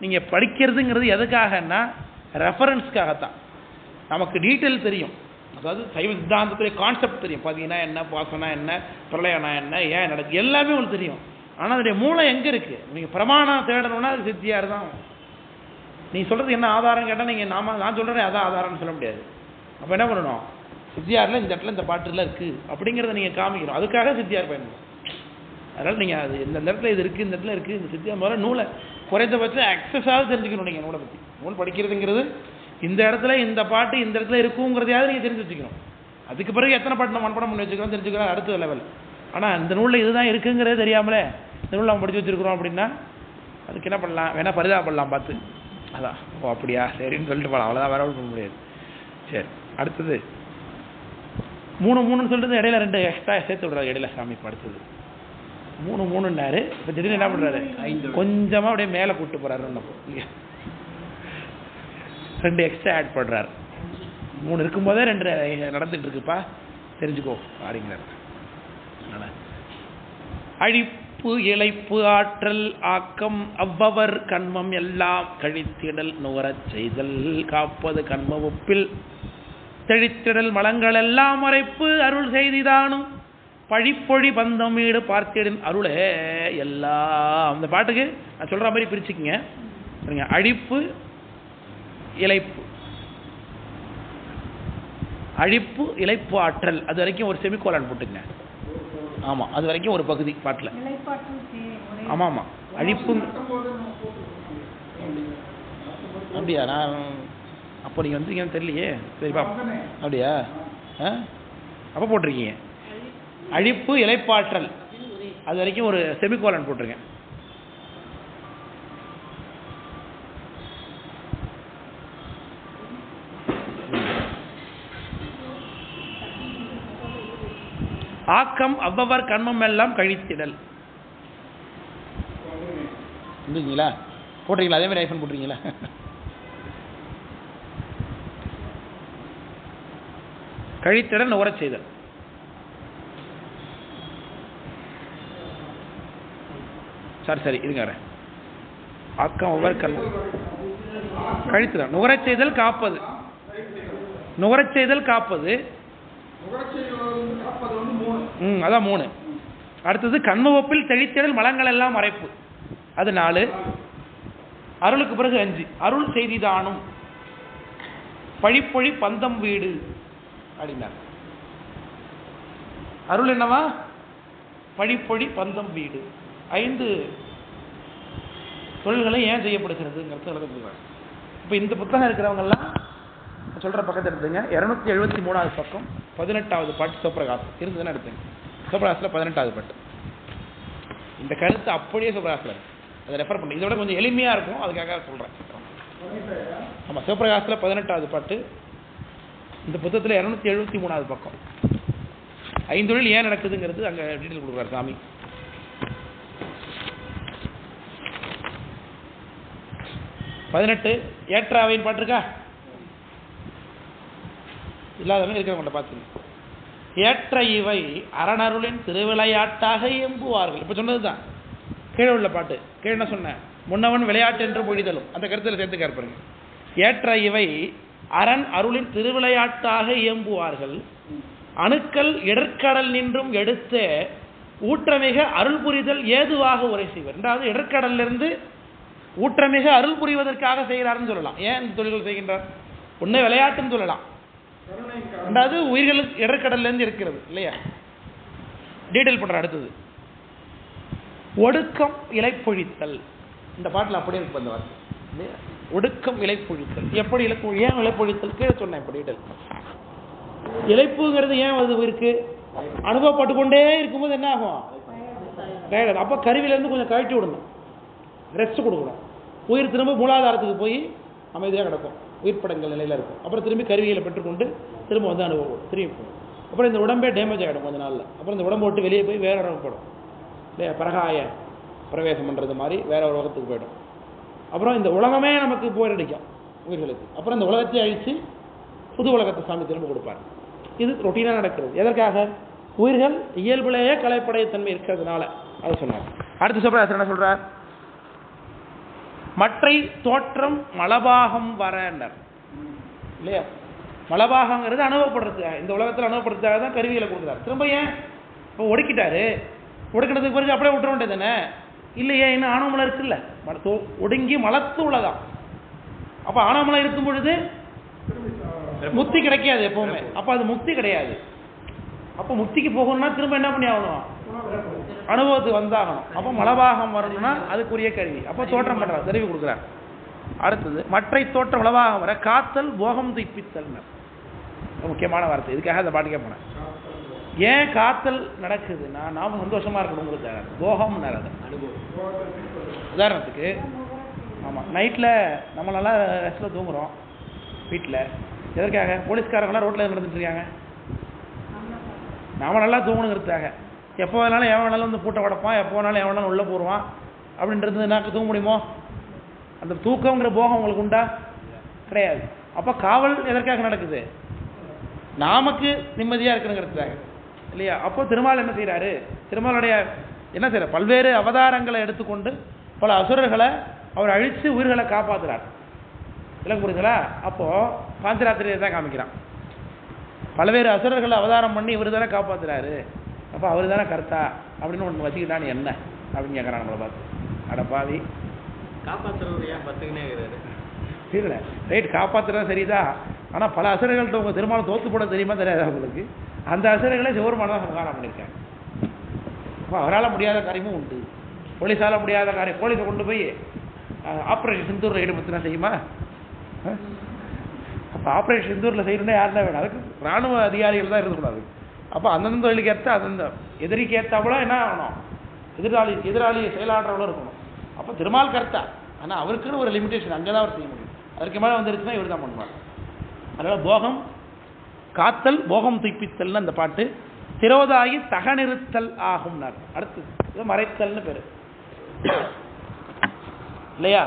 நீங்கள் படிக்கிறதுங்கிறது எதுக்காகன்னா ரெஃபரன்ஸ்க்காகத்தான். நமக்கு டீட்டெயில் தெரியும், அதாவது சைவ சித்தாந்தத்துடைய கான்செப்ட் தெரியும். பார்த்தீங்கன்னா என்ன, பாசனா என்ன, பிரளயனா என்ன, ஏன் நடக்கு, எல்லாமே உங்களுக்கு தெரியும். ஆனால் அதனுடைய மூலம் எங்கே இருக்குது? நீங்கள் பிரமாணம் தேடணும்னா அது சித்தியார் தான். நீ சொல்கிறது என்ன ஆதாரம் கேட்டால் நீங்கள் நான் சொல்கிறேன் அதான் ஆதாரம்னு சொல்ல முடியாது. அப்போ என்ன பண்ணணும்? சித்தியாரில் இந்த இடத்துல இந்த பாட்டுல இருக்குது அப்படிங்கிறத நீங்கள் காமிக்கணும். அதுக்காக சித்தியார் பயன்படும். அதனால் நீங்கள் அது இந்த இடத்துல இது இருக்குது, இந்த இடத்துல இருக்குது, இந்த சித்தியார் முதல்ல நூலை குறைந்தபட்சம் அக்சஸாவது தெரிஞ்சுக்கணும். நீங்கள் நூலை பற்றி நூல் படிக்கிறதுங்கிறது இந்த இடத்துல இந்த பாட்டு இந்த இடத்துல இருக்குங்கிறதையாவது நீங்கள் தெரிஞ்சு வச்சுக்கணும். அதுக்கு பிறகு எத்தனை பாட்டு நம்ம மனப்பாடம் பண்ணி வச்சுக்கிறோம் தெரிஞ்சுக்கிறோம், அடுத்த லெவல். ஆனால் இந்த நூலில் இதுதான் இருக்குங்கிறதே தெரியாமலே இந்த நூலில் நம்ம படித்து வச்சுருக்கிறோம் அப்படின்னா அதுக்கு என்ன பண்ணலாம்? வேணால் பரிதாபப்படலாம் பார்த்து. அதான் ஓ அப்படியா சரின்னு சொல்லிட்டு போகலாம், அவ்வளோதான், வேற பண்ண முடியாது. சரி, அடுத்தது 3 சொல்லிட்டு இடையில 2 எக்ஸ்ட்ரா சேர்த்து விடுறாரு. இடையில சாமி படுத்தது 3 இப்போ திடீர்னு என்ன பண்ணுறாரு? கொஞ்சமாக அப்படியே மேலே கூப்பிட்டு போகிறாரு. 2 எக்ஸ்ட்ரா ஆட் பண்ணுறாரு. 3 இருக்கும்போதே 2 நடந்துட்டு இருக்குப்பா, தெரிஞ்சுக்கோ அப்படிங்கிறார். அழிப்பு இழைப்பு ஆற்றல் ஆக்கம் அவ்வவர் கண்மம் எல்லாம் கழித்திடல் நுகரச் செய்தல் காப்பது கண்ம ஒப்பில் தெழித்திடல் மலங்கள் எல்லாம் மறைப்பு அருள் செய்திதானும் பழிப்பொழி பந்தம் வீடு பார்த்திடின் அருளே எல்லாம். அந்த பாட்டுக்கு நான் சொல்கிற மாதிரி பிரிச்சுக்கிங்க. அழிப்பு இழைப்பு, அழிப்பு இழைப்பு ஆற்றல், அது வரைக்கும் ஒரு செமிகோலன் போட்டுங்க. ஆமாம், அது வரைக்கும் ஒரு பகுதி பாட்டில். ஆமாம் ஆமாம், அழிப்பு. அப்படியா? நான் அப்போ நீங்கள் வந்தீங்கன்னு தெரியலையே. சரிப்பா, அப்படியா? அப்போ போட்டிருக்கீங்க அழிப்பு இழைப்பாற்றல், அது வரைக்கும் ஒரு செமிகோலன் போட்டிருக்கேன். ஆக்கம் அவ்வவர் கண்மம் எல்லாம் கழித்திடல். இருந்துங்களா? போட்டிருக்கீங்களா? அதே மாதிரி ஐஃபோன் போட்டிருக்கீங்களா? கழித்திடல் நுகரச் செய்தல். சரி இருங்க. ஆக்கம் அவ்வவர் கண்மம் கழித்திடல் நுகரச் செய்தல் காப்பது, நுகரச் செய்தல் காப்பது. அதான் 3. அடுத்தது கண்ம ஒப்பில் தெளித்திடல் மலங்கள் எல்லாம் மறைப்பு, அது 4. அருளுக்கு பிறகு 5 அருள் செய்திதானும் பழிப்பொழி பந்தம் வீடு அப்படின்னார். அருள் என்னவா? பழிப்பொழி பந்தம் வீடு. 5 தொழில்களை ஏன் செய்யப்படுகிறது. இப்போ இந்த புத்தகம் இருக்கிறவங்கெல்லாம் சொல்கிற பக்கத்தில் எடுத்துங்க. 273வது பக்கம் 18வது பாட்டு சிவபிரகாசம் இருந்ததுன்னு எடுத்துங்க. சிவபிரகாசத்தில் 18வது பாட்டு. இந்த கருத்து அப்படியே சிவபிரகாசத்தில் அதை ரெஃபர் பண்ணி, இதை விட கொஞ்சம் எளிமையாக இருக்கும், அதுக்காக சொல்கிறேன். ஆமாம், சிவபிரகாசத்தில் 18வது பாட்டு, இந்த புத்தகத்தில் 273வது பக்கம். ஐந்தொழில் ஏன் நடக்குதுங்கிறது அங்கே டீட்டெயில் கொடுக்குறாரு சாமி. 18 ஏற்றாவையின் பாட்டு இருக்கா? இல்லாதவங்க இருக்கிறவங்க பார்த்துங்க. ஏற்ற இவை அரணருளின் திருவிளையாட்டாக எம்புவார்கள். இப்போ சொன்னது தான் கீழே உள்ள பாட்டு. கீழே என்ன சொன்னேன்? முன்னவன் விளையாட்டு என்று மொழிதலும், அந்த கருத்தில் சேர்த்து கேட்பாருங்க. ஏற்ற இவை அரண் அருளின் திருவிளையாட்டாக இயம்புவார்கள், அணுக்கள் இடர்கடல் நின்றும் எடுத்த ஊற்றமிக அருள் புரிதல் ஏதுவாக உரை செய்வர். ரெண்டாவது, இடர்கடலிலிருந்து ஊற்றமிக அருள் புரிவதற்காக செய்கிறார்னு சொல்லலாம். ஏன் இந்த தொழில்கள் செய்கின்றார்? ஒன்று விளையாட்டுன்னு சொல்லலாம், ரெண்டாவது உயிர்களுக்கு இடர்கடல்லேருந்து இருக்கிறது இல்லையா? டீட்டெயில் பண்ணுற. அடுத்தது ஒடுக்கம் இலைப்பொழித்தல். இந்த பாட்டில் அப்படியே இருக்கு அந்த வார்த்தை இல்லையா? ஒடுக்கம் இலைப்பொழித்தல். எப்படி ஏன் இலைப்பொழித்தல் கீழே சொன்னேன். இப்போ டீட்டெயில். இலைப்புங்கிறது ஏன் அது இருக்கு? அனுபவப்பட்டு கொண்டே இருக்கும்போது என்ன ஆகும்? கையாது. அப்போ கருவிலேருந்து கொஞ்சம் கழட்டி விடணும், ரெஸ்ட் கொடுக்கணும். உயிர் திரும்ப மூலாதாரத்துக்கு போய் அமைதியாக கிடக்கும், உயிர் படங்கள் நிலையில் இருக்கும். அப்புறம் திரும்பி கருவிகளை பெற்றுக்கொண்டு திரும்ப வந்து அனுபவம் திரும்பி போகும். அப்புறம் இந்த உடம்பே டேமேஜ் ஆகிடும் கொஞ்ச நாளில். அப்புறம் இந்த உடம்பு விட்டு வெளியே போய் வேற உடம்பு போடும் இல்லையா? பரகாய பிரவேசம் பண்ணுறது மாதிரி வேற ஒரு உலகத்துக்கு போயிடும். அப்புறம் இந்த உலகமே நமக்கு போரடிக்கும் உயிர்களுக்கு. அப்புறம் இந்த உலகத்தை அழித்து புது உலகத்தை சாமி திரும்ப கொடுப்பார். இது ரொட்டீனாக நடக்கிறது. எதற்காக? உயிர்கள் இயல்புலேயே கலைப்படையத்தன்மை இருக்கிறதுனால. அதை சொன்னார். அடுத்து சொல்றார், என்ன சொல்றார்? மற்றை தோற்றம் மலபாகம் வரனர் இல்லையா? மலபாகங்கிறது அனுபவப்படுறதுக்காக, இந்த உலகத்தில் அனுபவப்படுறதுக்காக தான் கருவிகளை கொடுக்குறாரு. திரும்ப ஏன் இப்போ ஒடுக்கிட்டாரு? ஒடுக்கினதுக்கு பிறகு அப்படியே விட்டுற வேண்டியது தானே? இல்லையே, இன்னும் ஆணவமலை இருக்குல்ல, ஒடுங்கி மலத்து உள்ளதான். அப்போ ஆணவமலை இருக்கும் பொழுது முக்தி கிடைக்காது எப்பவுமே. அப்போ அது முக்தி கிடையாது. அப்போ முக்திக்கு போகணும்னா திரும்ப என்ன பண்ணி ஆகணும்? அனுபவத்துக்கு வந்தாகணும். அப்போ மலபாகம் வரணும்னா அதுக்குரிய கருவி. அப்போ தோற்றம் பண்றார், தெரிவி கொடுக்குறார். அடுத்தது மற்றை தோற்றம் மலபாகம் வர காத்தல் போகம் துய்ப்பித்தல். முக்கியமான வார்த்தை. இதுக்காக அந்த பாட்டுக்கே போனேன். ஏன் காத்தல் நடக்குதுன்னா நாம சந்தோஷமா இருக்கணுங்கிறது. போகம் அனுபவம். உதாரணத்துக்கு, ஆமாம், நைட்டில் நம்ம நல்லா ரெஸ்ட்டில் தூங்குறோம் வீட்டில். எதற்காக? போலீஸ்காரங்களாம் ரோட்டில் நடந்துட்டு இருக்காங்க, நாம நல்லா தூங்கணுங்கிறதுக்காக. எப்போ வேணாலும் எவன் வேணாலும் வந்து பூட்டை உடப்பான், எப்போ வேணாலும் எவன் வேணாலும் உள்ளே போடுவான். அப்படின்றது என்ன தூங்க முடியுமோ? அந்த தூக்கங்கிற போகம் உங்களுக்கு உண்டா? கிடையாது. அப்போ காவல் எதற்காக நடக்குது? நமக்கு நிம்மதியாக இருக்கணுங்கிறதுக்காக இல்லையா? அப்போ திருமால் என்ன செய்கிறாரு? திருமாலுடைய என்ன செய்யறார்? பல்வேறு அவதாரங்களை எடுத்துக்கொண்டு பல அசுரர்களை அவர் அழித்து உயிர்களை காப்பாற்றுறார். விளக்கு புரியுங்களா? அப்போது பாஞ்சராத்திரியை தான் காமிக்கிறான். பல்வேறு அசுரர்களை அவதாரம் பண்ணி இவர் தானே காப்பாற்றுறாரு. அப்போ அவர் தானே கர்த்தா அப்படின்னு ஒன்று வச்சுக்கிட்டான்னு என்ன அப்படின்னு கேட்குறான் நம்மளை பார்த்து. அடப்பாவி, காப்பாற்றுறது ஏன் பத்துக்குன்னே இருக்கிறாரு? இல்லை ரைட், காப்பாற்றுறது சரிதான். ஆனால் பல அசுரர்கள்ட்ட உங்கள் திருமணம் தோற்று போட தெரியுமா தெரியாது உங்களுக்கு? அந்த அசுரர்களை சிவருமான தான் சங்காரம் பண்ணியிருக்காங்க. அப்போ அவரால் முடியாத காரியமும் உண்டு, போலீஸால் முடியாத காரியம். போலீஸை கொண்டு போய் ஆப்ரேஷன் சிந்தூரில் ஈடுபடுத்தினா செய்யுமா? அப்போ ஆப்ரேஷன் சிந்தூரில் செய்யணுன்னா யாருன்னா வேணும்? அதுக்கு இராணுவ அதிகாரிகள் தான் இருக்கக்கூடாது. அப்போ அந்தந்த தொழிலுக்கு ஏற்ற அந்தந்த எதிரிக்கு ஏற்றாப்புல என்ன ஆகணும்? எதிராளி செயலாற்றவங்களும் இருக்கணும். அப்போ திருமால் கர்த்தா, ஆனால் அவருக்குன்னு ஒரு லிமிடேஷன், அங்கே தான் அவர் செய்ய முடியும். அதற்கு மேலே வந்துருச்சுன்னா இவர் தான் பண்ணுவார். அதனால் போகம் காத்தல் போகம் துய்ப்பித்தல்னு அந்த பாட்டு. திரோதாகி தகநிறுத்தல் ஆகும்னார். அடுத்து இது மறைத்தல்னு பேர் இல்லையா?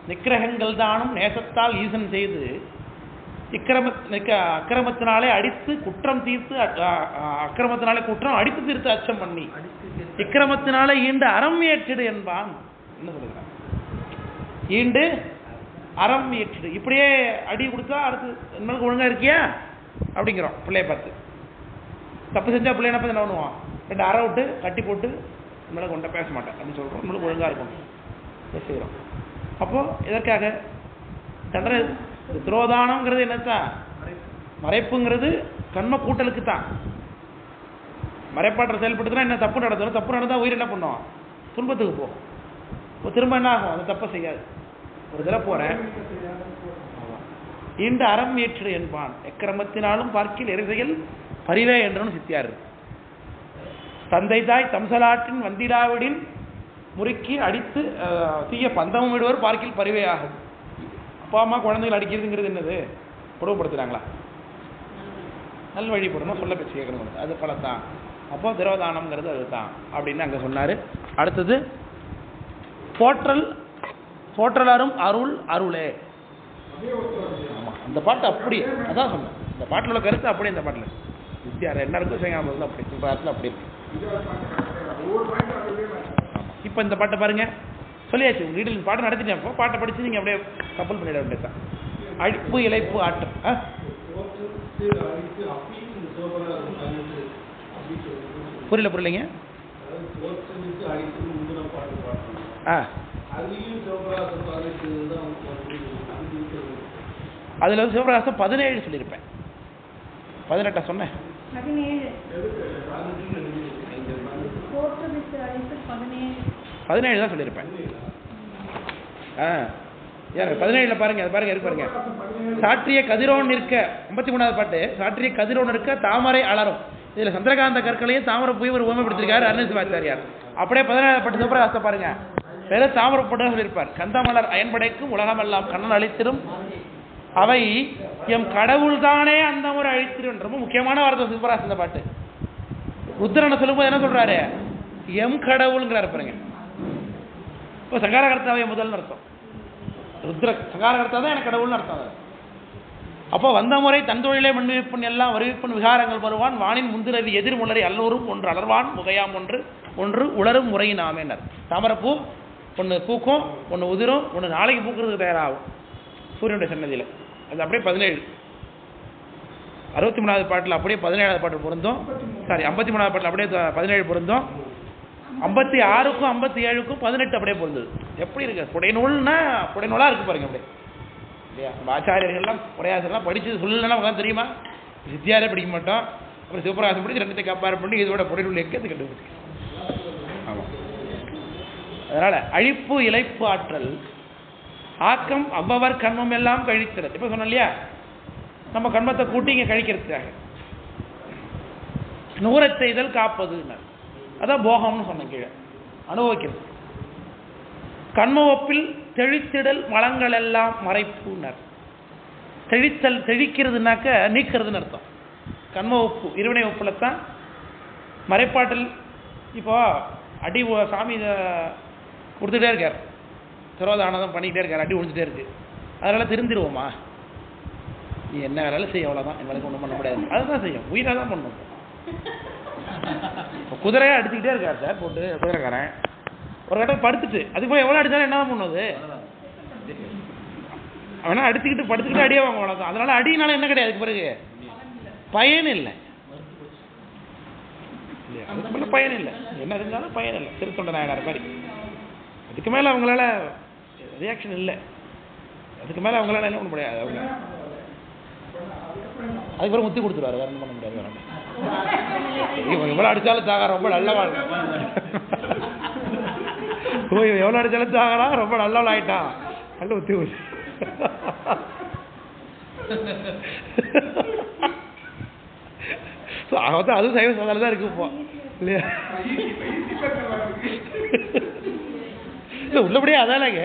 நிக்கிரகங்கள் தானும் நேசத்தால் ஈசன் செய்து அக்கிரமத்தினாலே அடித்து குற்றம் தீர்த்து, அக்கிரமத்தினாலே குற்றம் அடித்து தீர்த்து அச்சம் பண்ணி இக்கிரமத்தினாலே ஈண்டு அறம் ஏற்றிடு என்பான். என்ன சொல்லுகிறான்? ஈண்டு அறம் ஏற்றிடு. இப்படியே அடி கொடுத்தா அடுத்து நம்மளுக்கு ஒழுங்கா இருக்கியா அப்படிங்கிறோம். பிள்ளைய பார்த்து தப்பு செஞ்சா பிள்ளை என்ன பண்ணுவான்? 2 அரை விட்டு கட்டி போட்டு நம்மளுக்கு கொண்ட பேச மாட்டேன் அப்படின்னு சொல்கிறோம். நம்மளுக்கு ஒழுங்கா இருக்கணும் செய்கிறோம். அப்போ இதற்காக தண்டனை. துரோதானம்ங்கிறது என்னத்தான்? மறைப்புங்கிறது கண்ம கூட்டலுக்கு தான். மறைப்பாற்ற செயல்படுத்தினா என்ன தப்பு நடத்தணும்? தப்பு நடந்தால் உயிர் என்ன பண்ணும்? துன்பத்துக்கு போகும். இப்போ திரும்ப என்ன ஆகும்? அந்த தப்பை செய்யாது. ஒரு தடவை போகிறேன், ஈண்டு அறம் ஏற்று என்பான் எக்கிரமத்தினாலும் பார்க்கில் எரிசையில் பரிவே என்றும் சித்தியார். தந்தை தாய் தம்சலாற்றின் வந்திடாவிடின் முறுக்கி அடித்து தீய பந்தமும் விடுவர் பார்க்கில் பரிவையாகும். அப்பா அம்மா குழந்தைகள் அடிக்கிறதுங்கிறது என்னது? உறவுப்படுத்துகிறாங்களா? நல் வழிபடணும், சொல்ல பேச்சு கேட்கணும், அது பலத்தான். அப்போ திரோதானம்ங்கிறது அதுதான் அப்படின்னு அங்கே சொன்னார். அடுத்தது போற்றலரும் அருள் அருளே. ஆமாம், அந்த பாட்டு அப்படி அதான் சொன்னேன். இந்த பாட்டில் உள்ள கருத்து அப்படி இந்த பாட்டில் வித்தியாரம் என்ன இருக்கும் சிவஞானத்தில் அப்படி சொல்கிறாத்துல அப்படி இருக்கு. இப்போ இந்த பாட்டை பாருங்க, சொல்லியாச்சு உங்கள் வீட்டில் இந்த பாட்டை நடத்திட்டேன். இப்போ பாட்டை படித்து நீங்கள் அப்படியே கப்பல் பண்ணிட வேண்டியதான். அழிப்பு இழைப்பு ஆட்டம் புரியலைங்க. அதுல சிவபிரகாசம் 17 சொல்லியிருப்பேன். 18 சொன்னேன். 17 தான் சொல்லியிருப்பேன். 17 பாருங்க, அது பாருங்க இருக்கு பாருங்க. சாற்றிய கதிரோன் நிற்க 53வது பாட்டு. சாற்றிய கதிரோன் இருக்க தாமரை அலரும். இதுல சந்திரகாந்த கற்களையும் தாமரை போய் ஒரு உவமைப்படுத்திருக்காரு அருணசிவாச்சாரியார். அப்படியே 17வது பாட்டு சிவபிரகாசம் பாருங்க, வேற தாமரை பட்டு சொல்லியிருப்பார். கந்தமலர் அயன்படைக்கும் உலகமெல்லாம் கண்ணன் அழித்திரும் அவை எம் கடவுள் தானே அந்த முறை அழித்திரும். ரொம்ப முக்கியமான வார்த்தை சிவபிரகாசம் இந்த பாட்டு. ருத்ரனை சொல்லும்போது என்ன சொல்றாரு? எம் கடவுள்ங்கிறாரு பாருங்க. இப்போ சங்காரகர்த்தாவே முதல்னு அர்த்தம். ருத்ர சங்காரகர்த்தா தான் எனக்கு கடவுள்னு அர்த்தம். அப்போ வந்த முறை தன் தொழிலே மண்விப்பன் எல்லாம் வருவிப்பன் விகாரங்கள் வருவான் வானின் முந்திரவி எதிர்முலரை அல்லோரும் ஒன்று அலர்வான் முகையாம் ஒன்று உலரும் முறையினாமேனர். தாமரைப்பூ ஒன்று பூக்கும், ஒன்று உதிரும், ஒன்று நாளைக்கு பூக்கிறதுக்கு தயாராகும் சூரியனுடைய சன்னதியில். அது அப்படியே 17. 63வது பாட்டில் அப்படியே 17வது பாட்டு பொருந்தும். 53வது பாட்டில் அப்படியே 17 பொருந்தும். 56க்கும் 57க்கும் 18 அப்படியே பொருந்தது. எப்படி இருக்கு? புடைநூல்னா புடைநூலாக இருக்கு பாருங்க. அப்படியே இல்லையா? நம்ம ஆச்சாரியர்கள்லாம் உரையாசலாம் படித்து சொல்லலாம் நமக்கு தெரியுமா? வித்தியாலே படிக்க மாட்டோம். அப்புறம் சிவபிரகாசம் படித்து ரெண்டத்தை கம்பேர் பண்ணி இதோட புடைநூல் எக்கத்து கண்டுபிடிச்சு. ஆமாம். அதனால் அழிப்பு இழைப்பு ஆற்றல் ஆக்கம் அவ்வவர் கண்மம் எல்லாம் கழிக்கிறது. இப்போ சொன்னோம் இல்லையா, நம்ம கண்மத்தை கூட்டி இங்கே கழிக்கிறதுக்காக நூறச் செய்தல் காப்பதுன்னு அதான் போகம்னு சொன்னேன். கீழே அனுபவிக்கிறது. கண்ம ஒப்பில் தெழித்திடல் வளங்கள் எல்லாம் மறைப்புனர். தெழித்தல் தெழிக்கிறதுனாக்க நீக்கிறதுன்னு அர்த்தம். கண்ம ஒப்பு இருவினை ஒப்புல தான் மறைப்பாட்டல். இப்போ அடி சாமி கொடுத்துட்டே இருக்கார், திரோதானதம் பண்ணிக்கிட்டே இருக்கார், அடி ஒழிஞ்சிட்டே இருக்கு. அதனால திருந்திடுவோமா? நீ என்ன வேலையில செய்ய, அவ்வளோதான், எங்களுக்கு ஒன்றும் பண்ண முடியாது. அதுதான் செய்யும், உயிராக தான் பண்ணும். குதிரையாக அடிச்சுக்கிட்டே இருக்கார் சார் போட்டு குதிரைக்காரன். ஒரு கட்டம் படுத்துட்டு அதுக்கு போய் எவ்வளோ அடித்தாலும் என்ன தான் பண்ணுவது? அவனா அடிச்சுக்கிட்டு படுத்துக்கிட்டு அடியே வாங்க, அவ்வளோதான். அதனால அடினால என்ன கிடையாது, அதுக்கு பிறகு பயன் இல்லை இல்லையா? அதுக்கு மேலே பயன் இல்லை, என்ன இருந்தாலும் பயன் இல்லை. திருத்தொண்ட நாயனார் மாதிரி அதுக்கு மேலே அவங்களால ரியாக்ஷன் இல்லை. அதுக்கு மேலே அவங்களால என்ன பண்ண முடியாது. அவங்க அதுக்கு பிறகு முத்தி கொடுத்துருவாரு, வேற என்ன பண்ண முடியாது. வேற இவன் எவ்வளோ அடித்தாலும் தாகா ரொம்ப நல்லவா, எவ்வளோ அடித்தாலும் தாகா ரொம்ப நல்லவள் ஆயிட்டான், நல்ல முத்தி கொடுத்து. அதுவும் சைவ சாதாரண தான் இருக்கு இப்போ இல்லையா? இல்லை உள்ளபடியே அதானங்க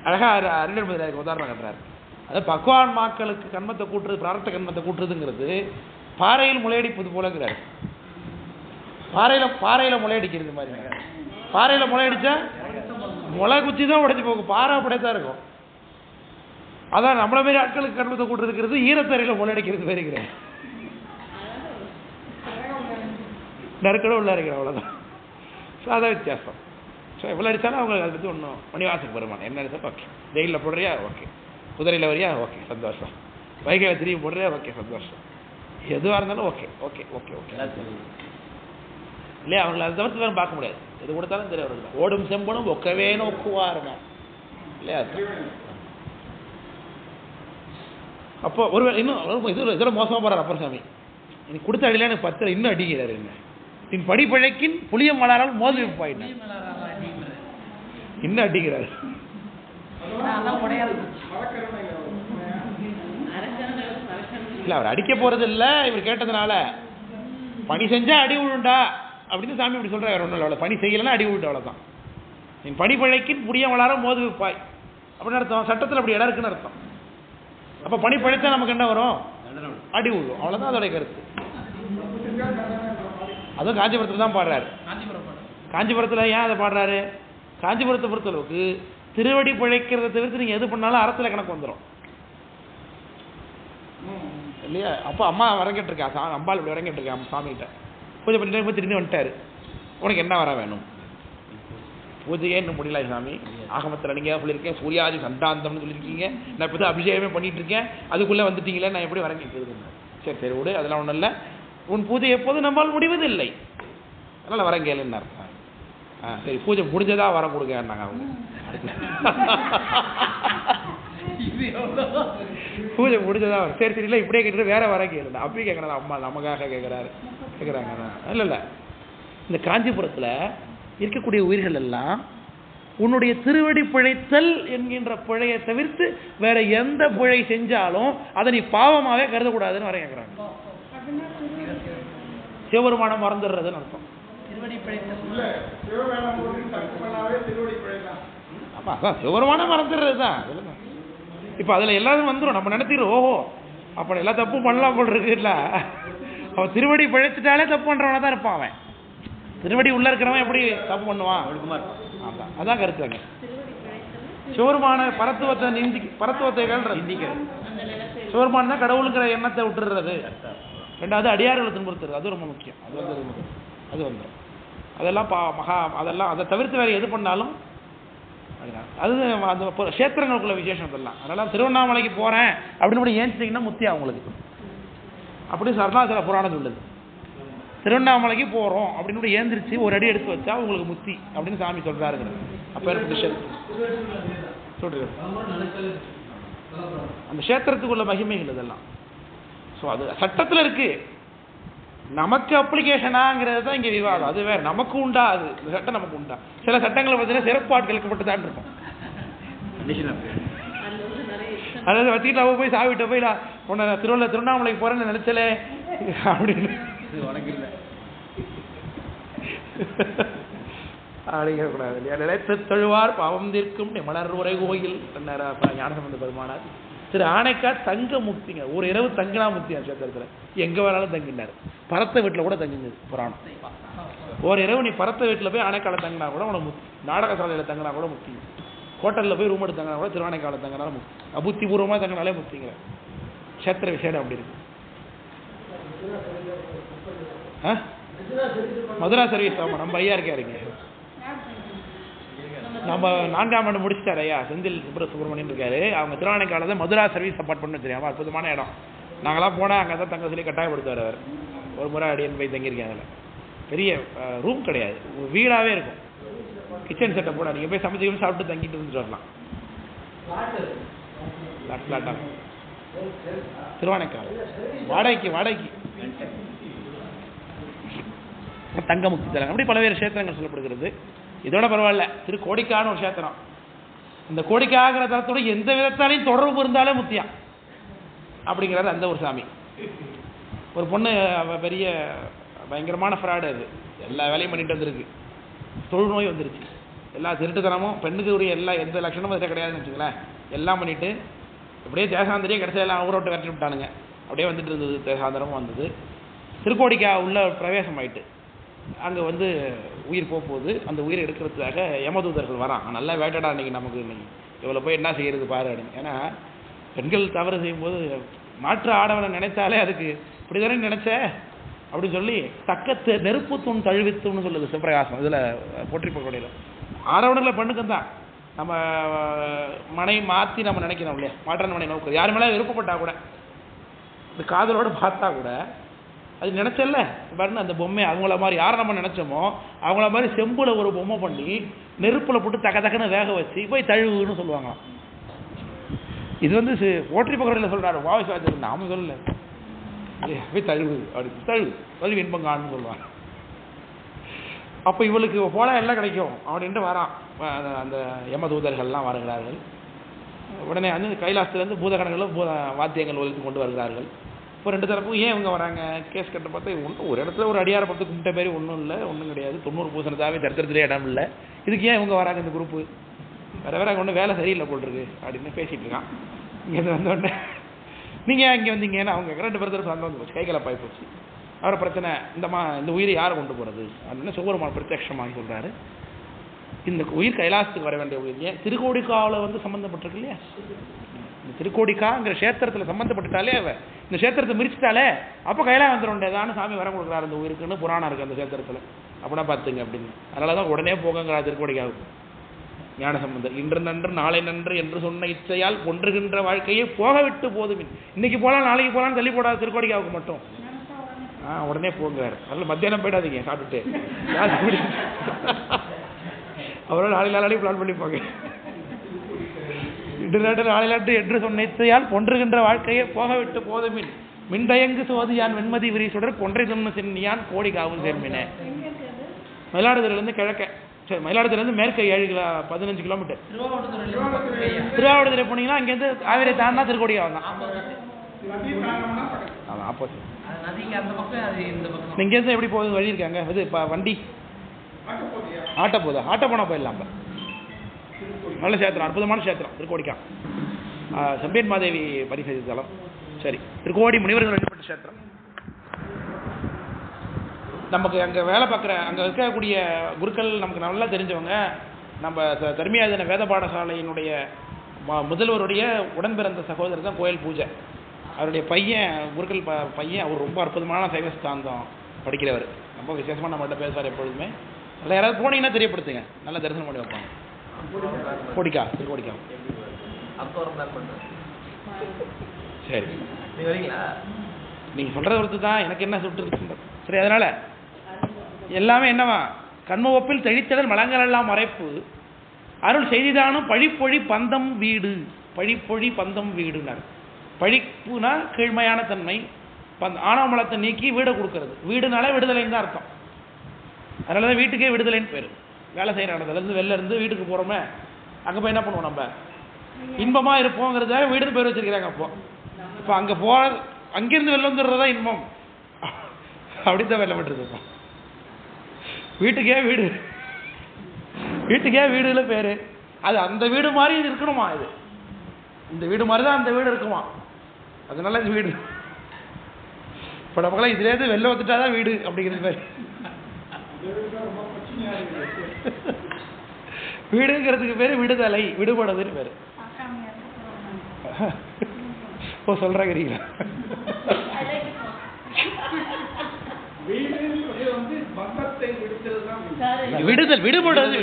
அழகா அறிஞர் முதலியாருக்கு உதாரணம் கட்டுறாரு. அதாவது பகவான் மாக்களுக்கு கண்மத்தை கூட்டுறது, பிரார்த்த கண்மத்தை கூட்டுறதுங்கிறது பாறையில் முளையடிப்பது போலங்கிறாரு. பாறையில் முளையடிக்கிறது மாதிரி. பாறையில் முளையடிச்சா முளை குச்சி தான் உடைச்சு போகும், பாறை அப்படியேதான் இருக்கும். அதான் நம்மள மாரி ஆட்களுக்கு கண்மத்தை கூட்டுறதுங்கிறது ஈரத்தறையில் முளையடிக்கிறது மாதிரி இருக்கிறேன். நறுக்கட உள்ள இருக்கிற அவ்வளோதான். ஸோ அதான் வித்தியாசம். ஸோ எவ்வளோ அடித்தாலும் அவங்க அதை பற்றி ஒன்றும் மணிவாசக்கு வருமானம் என்ன அடித்தா ஓகே, வெயிலில் போடுறியா ஓகே, குதிரையில் வரியா ஓகே சந்தோஷம், வைகையில் திரும்பி போடுறியா ஓகே சந்தோஷம், எதுவாக இருந்தாலும் ஓகே ஓகே ஓகே ஓகே இல்லையா? அவங்களை அதை தவிர்த்து வேறு பார்க்க முடியாது. எது கொடுத்தாலும் தெரிய அவர்கள் ஓடும் செம்பனும் ஒக்கவே நோக்குவாருங்க இல்லையா? அப்போ ஒரு இன்னும் இதெல்லாம் மோசமாக போகிறார் அப்பர் சாமி. எனக்கு கொடுத்த அடியில் எனக்கு 10 இன்னும் அடிக்கிறாரு. என்ன பின் படிப்பழைக்கின் புளிய மலரால் மோதி வைப்பாயின இன்னும் அடிக்கிறாரு. இல்லை அவர் அடிக்க போறது இல்லை, இவர் கேட்டதுனால பணி செஞ்சா அடி விழுண்டா அப்படின்னு சாமி இப்படி சொல்ற, வேற ஒன்றும் இல்லை. பணி செய்யலைன்னா அடி விழுண்டு, அவ்வளோதான். நீ பணி பிழைக்கு புரிய வளர மோது வைப்பாய் அப்படின்னு அர்த்தம். சட்டத்தில் அப்படி இடம் இருக்குன்னு அர்த்தம். அப்போ பணி பிழைத்தா நமக்கு என்ன வரும்? அடி விழும், அவ்வளோதான் அதோடைய கருத்து. அதுவும் காஞ்சிபுரத்தில் தான் பாடுறாரு. காஞ்சிபுரத்தில் ஏன் அதை பாடுறாரு? காஞ்சிபுரத்தை பொறுத்தளவுக்கு திருவடி பிழைக்கிறத தவிர்த்து நீங்கள் எது பண்ணாலும் அறத்தில் கணக்கு வந்துடும் இல்லையா? அப்போ அம்மா வரங்கிட்டு இருக்கா, அம்பாள் இப்படி வரங்கிட்டு இருக்கா சாமிகிட்ட. பூஜை பண்ணிட்டு போய் திரும்பி வந்துட்டாரு. உனக்கு என்ன வர வேணும்? பூஜையே இன்னும் முடியல சாமி, ஆகமத்தில் நீங்கள் சொல்லியிருக்கேன் சூர்யாதி சந்தாந்தம்னு சொல்லியிருக்கீங்க, நான் இப்போ தான் அபிஷேகமே பண்ணிட்டு இருக்கேன், அதுக்குள்ளே வந்துட்டீங்களே, நான் எப்படி வரங்கிட்டு? சரி சரி விடு, அதெல்லாம் ஒன்றும் இல்லை. உன் பூஜை எப்போதும் நம்மால் முடிவதில்லை, அதனால் வரங்கேளுன்னு அர்த்தம். சரி பூஜை முடிஞ்சதா வர கொடுங்கன்னாங்க அவங்க. பூஜை முடிஞ்சதா வரும். சரி சரி இல்லை இப்படியே கேட்டுட்டு வேற வர கேளுங்க, அப்படி கேட்கறதா? அம்மா நமக்காக கேட்குறாங்க. இல்லை இல்லை, இந்த காஞ்சிபுரத்தில் இருக்கக்கூடிய உயிர்கள் எல்லாம் உன்னுடைய திருவடி பிழைத்தல் என்கின்ற பிழையை தவிர்த்து வேற எந்த பிழை செஞ்சாலும் அதை நீ பாவமாவே கருதக்கூடாதுன்னு வர கேட்குறாங்க. சிவபெருமானம் மறந்துடுறதுன்னு அர்த்தம். ஆமா அதான் சிவபெருமானம் மறந்துடுறது தான். இப்போ அதில் எல்லாரும் வந்துடும், நம்ம நினைச்சிடும் ஓஹோ அப்போ எல்லா தப்பும் பண்ணலாம் போல் இருக்கு. இல்லை, அவன் திருவடி பிழைச்சிட்டாலே தப்பு பண்ணுறவனா தான் இருப்பான். அவன் திருவடி உள்ள இருக்கிறவன் எப்படி தப்பு பண்ணுவான்? அதான் கருத்துங்க. சிவபெருமான பரத்துவத்தை சிவபெருமான் தான் கடவுளுங்கிற எண்ணத்தை விட்டுறது. ரெண்டாவது அடியார்களை துன்புறுத்துறது, அது ரொம்ப முக்கியம். அது வந்து அதெல்லாம் அதெல்லாம் அதை தவிர்த்து வேறு எது பண்ணாலும் அது அந்த கஷேத்திரங்களுக்குள்ள விசேஷம் இதெல்லாம். அதெல்லாம் திருவண்ணாமலைக்கு போகிறேன் அப்படின்னு ஏஞ்சிட்டிங்கன்னா முத்தியா அவங்களுக்கு. அப்படி சரணாசல புராணம் சொல்லுது, திருவண்ணாமலைக்கு போகிறோம் அப்படின்னு ஏந்திரிச்சு ஒரு அடி எடுத்து வச்சா உங்களுக்கு முத்தி அப்படின்னு சாமி சொல்கிறாருங்க. அப்போ சொல்றது அந்த கஷேத்திரத்துக்குள்ள மகிமைகள் இதெல்லாம். ஸோ அது சட்டத்தில் இருக்கு, நமக்கு அப்ளிகேஷனாங்கிறது தான் இங்கே விவாதம். அது வேறு, நமக்கு உண்டா? அது சட்டம் நமக்கு உண்டா? சில சட்டங்களை பார்த்தீங்கன்னா சிறப்பாட்களுக்கு மட்டும் தான் இருக்கும். அதாவது வச்சுக்கிட்டு அவ போய் சாவிட்ட போய் நான் உன்னை திருவண்ணாமலைக்கு போறேன்னு நினைச்சலே அப்படின்னு அழைக்கக்கூடாது இல்லையா? நிலைத்து தழுவார் பாவம் தீர்க்கும் நிமலர் உரை கோயில் ஞானசம்பந்த பெருமானார். திரு ஆனைக்காட் தங்க முக்திங்க, ஒரு இரவு தங்கினா முக்தி. கஷேத்திரத்தில் எங்கே வேணாலும் தங்கினார். பரத்த வீட்டில் கூட தங்கினது புராணம். ஒரு இரவு நீ பரத்த வீட்டில் போய் ஆனைக்கால தங்கினா கூட உனக்கு முக்தி. நாடக சாலையில் தங்கினா கூட முக்தி. ஹோட்டலில் போய் ரூம் எடுத்து தங்கினா கூட திருவானைக்கால தங்கினாலும் முக்தி. அபுத்திபூர்வமாக தங்கினாலே முக்திங்கிற கஷேத்திர விசேடம் அப்படி இருக்கு. மதுரா சர்வீஸ் ஆமாம், நம்ம ஐயா இருக்காருங்க. நம்ம 4ஆம் ஆண்டு முடிச்சிட்டார் ஐயா, செந்தில் சுப்பிரமணியன் இருக்காரு. அவங்க திருவானைக்காலத்தில் மதுரா சர்வீஸ் அப்பார்ட்மெண்ட் தெரியாமல் அற்புதமான இடம். நாங்களாம் போனால் அங்கே தான் தங்க சொல்லி கட்டாயப்படுத்துவார் அவர். ஒரு முறை அடியன் போய் தங்கியிருக்கேன். அதில் பெரிய ரூம் கிடையாது, வீடாகவே இருக்கும். கிச்சன் செட்டப் கூட நீங்கள் போய் சமைச்சு சாப்பிட்டு தங்கிட்டு இருந்துட்டு வரலாம். ஃப்ளாட்டாக திருவானைக்கால் வாடகைக்கு தங்கமுக்தி தலம். அப்படி பல்வேறு கஷேத்திரங்கள் சொல்லப்படுகிறது. இதோட பரவாயில்ல, திருக்கோடிக்கான ஒரு கஷேத்திரம். இந்த கோடிக்காகிற தலத்தோட எந்த விதத்தாலையும் தொடர்பு இருந்தாலே முத்தியம் அப்படிங்கிறாரு அந்த ஒரு சாமி. ஒரு பொண்ணு பெரிய பயங்கரமான ஃப்ராடு, அது எல்லா வேலையும் பண்ணிட்டு வந்திருக்கு. தொழுநோய் வந்துருச்சு, எல்லா திருட்டுத்தனமும் பெண்ணுக்கு உரிய எந்த லட்சணமும் அதில் கிடையாதுன்னு வச்சுங்களேன். எல்லாம் பண்ணிட்டு அப்படியே தேசாந்திரியே கடைசியில் எல்லாம் ஊரோட்டை விரட்டி விட்டானுங்க. அப்படியே வந்துட்டு இருந்தது, தேசாந்திரமும் வந்தது. திருக்கோடிக்கா உள்ள பிரவேசம் ஆயிட்டு அங்கே உயிர் போகுது. அந்த உயிரை எடுக்கிறதுக்காக யமதூதர்கள் வரான். நல்லா வேட்டடா அன்றைக்கி நமக்கு இன்னைக்கு இவ்வளோ போய் என்ன செய்யறது பாரு அப்படின்னு. ஏன்னா பெண்கள் தவறு செய்யும்போது மாற்று ஆடவனை நினைச்சாலே அதுக்கு இப்படி தானே நினைச்ச அப்படின்னு சொல்லி தக்க நெருப்பு தூண் தழுவித்துன்னு சொல்லுது சிவபிரகாசம். இதில் போற்றி பக்கோடையில் ஆடவர்களை பெண்ணுக்கு தான் நம்ம மனை மாற்றி நம்ம நினைக்கிறோம் இல்லையா? மாற்றான மனை நோக்குறது யார் மேலே விருப்பப்பட்டா கூட, இந்த காதலோடு பார்த்தா கூட அது நினைச்சல பாருன்னு அந்த பொம்மை அவங்கள மாதிரி யாரை நம்ம நினைச்சோமோ அவங்கள மாதிரி செம்புல ஒரு பொம்மை பண்ணி நெருப்புல போட்டு தக்கன்னு வேக வச்சு போய் தழுவுன்னு சொல்லுவாங்களாம். இது போற்றி பக்கத்தில் சொல்றாரு வாவிசாச்சர், நாம சொல்லல, போய் தழுவு அப்படி தழுவு இன்பங்கான்னு சொல்லுவாங்க. அப்போ இவளுக்கு போல எல்லாம் கிடைக்கும் அப்படின்ட்டு வரான். அந்த யமதூதர்கள்லாம் வருகிறார்கள். உடனே கைலாசத்துலேருந்து பூதகணங்களும் வாத்தியங்கள் ஒழித்து கொண்டு வருகிறார்கள். இப்போ 2 தரப்பும் ஏன் இவங்க வராங்க கேஸ் கட்ட பார்த்தா ஒன்றும் ஒரு இடத்துல ஒரு அடியாரை பார்த்து கும்பிட்ட பேர் ஒன்றும் இல்லை, ஒன்றும் கிடையாது, 90% சரித்திரத்திலே இடம் இல்லை, இதுக்கு ஏன் இவங்க வராங்க இந்த குரூப்பு, வேற அங்கே ஒன்றும் வேலை சரியில்லை போட்டிருக்கு அப்படின்னு பேசிகிட்டு இருக்கான். இங்கே வந்தோடனே நீங்கள் ஏன் இங்கே வந்தீங்கன்னா அவங்க 2 பேர் சண்டை வந்து போச்சு, கைகளை பாய் போச்சு. அவரை பிரச்சனை இந்த உயிரை யாரை கொண்டு போகிறது அப்படின்னு சிவபெருமான் பிரத்யட்சமாக சொல்கிறாரு. இந்த உயிர் கைலாசத்துக்கு வர வேண்டிய உயிர் ஏன் திருக்கோடிக்காவில் வந்து சம்மந்தப்பட்டிருக்கு இல்லையா, இந்த திருக்கோடிக்காங்கிற கஷேத்திரத்தில் சம்மந்தப்பட்டுட்டாலே இந்த கஷேத்திரத்தை மிரிச்சிட்டாலே அப்போ கைலாயம் வந்துடும்டேதான்னு சாமி வர கொடுக்குறாரு அந்த உயிருக்குன்னு புராணம் இருக்குது அந்த கஷேத்திரத்தில். அப்படின்னா பார்த்துங்க அப்படின்னு. அதனால தான் உடனே போகங்கிறா திருக்கோடிக்காவுக்கு ஞான சம்பந்தர். இன்று நன்று நாளை நன்று என்று சொன்ன இச்சையால் கொன்றுகின்ற வாழ்க்கையை போக விட்டு போதுமின். இன்னைக்கு போகலாம் நாளைக்கு போகலான்னு தள்ளி போடாது திருக்கோடிக்காவுக்கு மட்டும். உடனே போங்கிறார். அதில் மத்தியானம் போயிடாதீங்க சாப்பிட்டுட்டு அவரோட நாளைக்கு பிளான் பண்ணிப்பாங்க. இன்று நாட்டு நாளை நாட்டு என்று சொன்ன இச்சையால் கொன்றுகின்ற வாழ்க்கையை போக விட்டு போதுமின் மின்தயங்கு சோதியான் வெண்மதி விரி சுடர் கொன்றை சொன்ன சென்னியான் கோடி காவும் சேர்மினே. மயிலாடுதுறையிலேருந்து கிழக்க, சரி மயிலாடுதுறையிலேருந்து மேற்கு 15 கிலோமீட்டர். திருவாவடுதுறை போனீங்கன்னா அங்கேருந்து காவேரி தாண்டினா திருக்கோடிக்காவ் தான். ஆப்போசிட். இங்கேருந்து எப்படி போகுது வழி இருக்காங்க இது வண்டி ஆட்டோ போகுதா, ஆட்டோ போனால் போயிடலாம். நல்ல சேத்திரம், அற்புதமான சேத்திரம் திருக்கோடிக்காய். செம்பியன் மாதேவி பரிசு தலம். சரி, திருக்கோடி முனிவர்கள் வழிபட்ட சேத்திரம். நமக்கு அங்கே வேலை பார்க்குற அங்கே இருக்கக்கூடிய குருக்கள் நமக்கு நல்லா தெரிஞ்சவங்க. நம்ம தர்மியாதன வேத பாடசாலையினுடைய முதல்வருடைய உடன்பிறந்த சகோதரர் தான் கோயில் பூஜை. அவருடைய பையன் குருக்கள் பையன் அவர் ரொம்ப அற்புதமான சைவ சித்தாந்தம் படிக்கிறவர். ரொம்ப விசேஷமாக நம்மகிட்ட பேசுவார் எப்பொழுதுமே. அதில் யாராவது போனீங்கன்னா தெரியப்படுத்துங்க, நல்லா தரிசனம் பண்ணி வைப்பாங்க. திருக்கோடிக்கா சரி, நீங்கள் சொல்கிறத பொறுத்து தான் எனக்கு என்ன சுட்டு. சரி, அதனால் எல்லாமே என்னவா கண்ம ஒப்பில் தெளித்தடல் மலங்கள் எல்லாம் மறைப்பு அருள் செய்திதானும் பழிப்பொழி பந்தம் வீடு. பழிப்பொழி பந்தம் வீடுனார். பழிப்புனா கீழ்மையான தன்மை, ஆணவமலத்தை நீக்கி வீடை கொடுக்கறது. வீடுனால விடுதலைன்னு தான் அர்த்தம். அதனால தான் வீட்டுக்கே விடுதலைன்னு பேர். வேலை செய்கிற இடத்துலேருந்து வெளில இருந்து வீட்டுக்கு போகிறோமே, அங்கே போய் என்ன பண்ணுவோம், நம்ம இன்பமாக இருப்போங்கிறதுக்காக வீடுன்னு பேர் வச்சிருக்கிறாங்க. இப்போ அங்கே அங்கேருந்து வெளில வந்துடுறதா இன்பம் அப்படி தான் வெளில விட்டுருது. வீட்டுக்கே வீடுல பேர். அது அந்த வீடு மாதிரி இது இருக்கணுமா, இது இந்த வீடு மாதிரி தான் அந்த வீடு இருக்குமா, அதனால இந்த வீடு இப்போ நமக்கெல்லாம் இதுலேருந்து வெளில வந்துட்டாதான் வீடு அப்படிங்கிறது பேர். வீடுங்கிறதுக்கு பேர் விடுதலை, விடுபடுறதுன்னு பேர். ஓ சொல்றீங்களா? விடுதல், விடுபடுறது,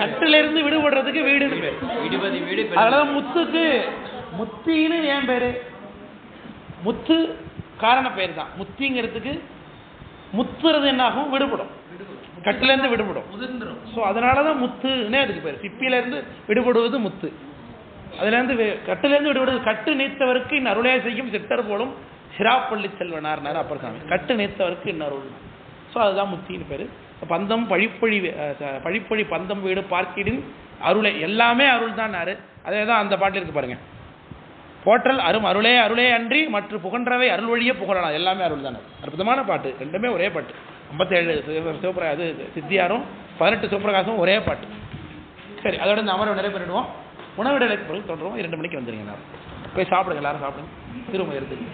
கட்டிலிருந்து விடுபடுறதுக்கு வீடு. அதனாலதான் முத்துக்கு முத்தின்னு ஏன் பேரு, முத்து காரண பேர் தான். முத்திங்கிறதுக்கு முத்துறது என்ன ஆகும், விடுபடும், கட்டிலேருந்து விடுபடும். ஸோ அதனாலதான் முத்துன்னே அதுக்கு பேர். சிப்பியிலேருந்து விடுபடுவது முத்து, அதுலேருந்து கட்டிலேருந்து விடுபடுவது. கட்டு நீத்தவருக்கு இன் அருளே செய்யும் சிட்டர் போலும் சிராப்பள்ளி செல்வனார்னார் அப்பர் சாமி. கட்டு நீத்தவருக்கு இன் அருள். ஸோ அதுதான் முத்தின்னு பேர். பந்தம் பழிப்பொழி பந்தம் வீடு பார்க்கிடின் அருளே, எல்லாமே அருள் தான். அதே தான் அந்த பாட்டில் இருக்கு பாருங்க. போற்றல் அருளே அருளே அன்றி மற்ற புகன்றவை அருள் வழியே புகழலாம், எல்லாமே அருள் தானே. அற்புதமான பாட்டு, ரெண்டுமே ஒரே பாட்டு. 57 சிவபிரகாசம், அது சித்தியாரும் 18 சிவபிரகாசம் ஒரே பாட்டு. சரி, அதோட இந்த அமர்வை நிறைய பண்ணிடுவோம். உணவிடலுக்கு பிறகு தொடருவோம். 2 மணிக்கு வந்துடுங்க. எல்லாரும் போய் சாப்பிடுங்க, எல்லாரும் சாப்பிடுங்க, திரும்ப எடுத்துங்க.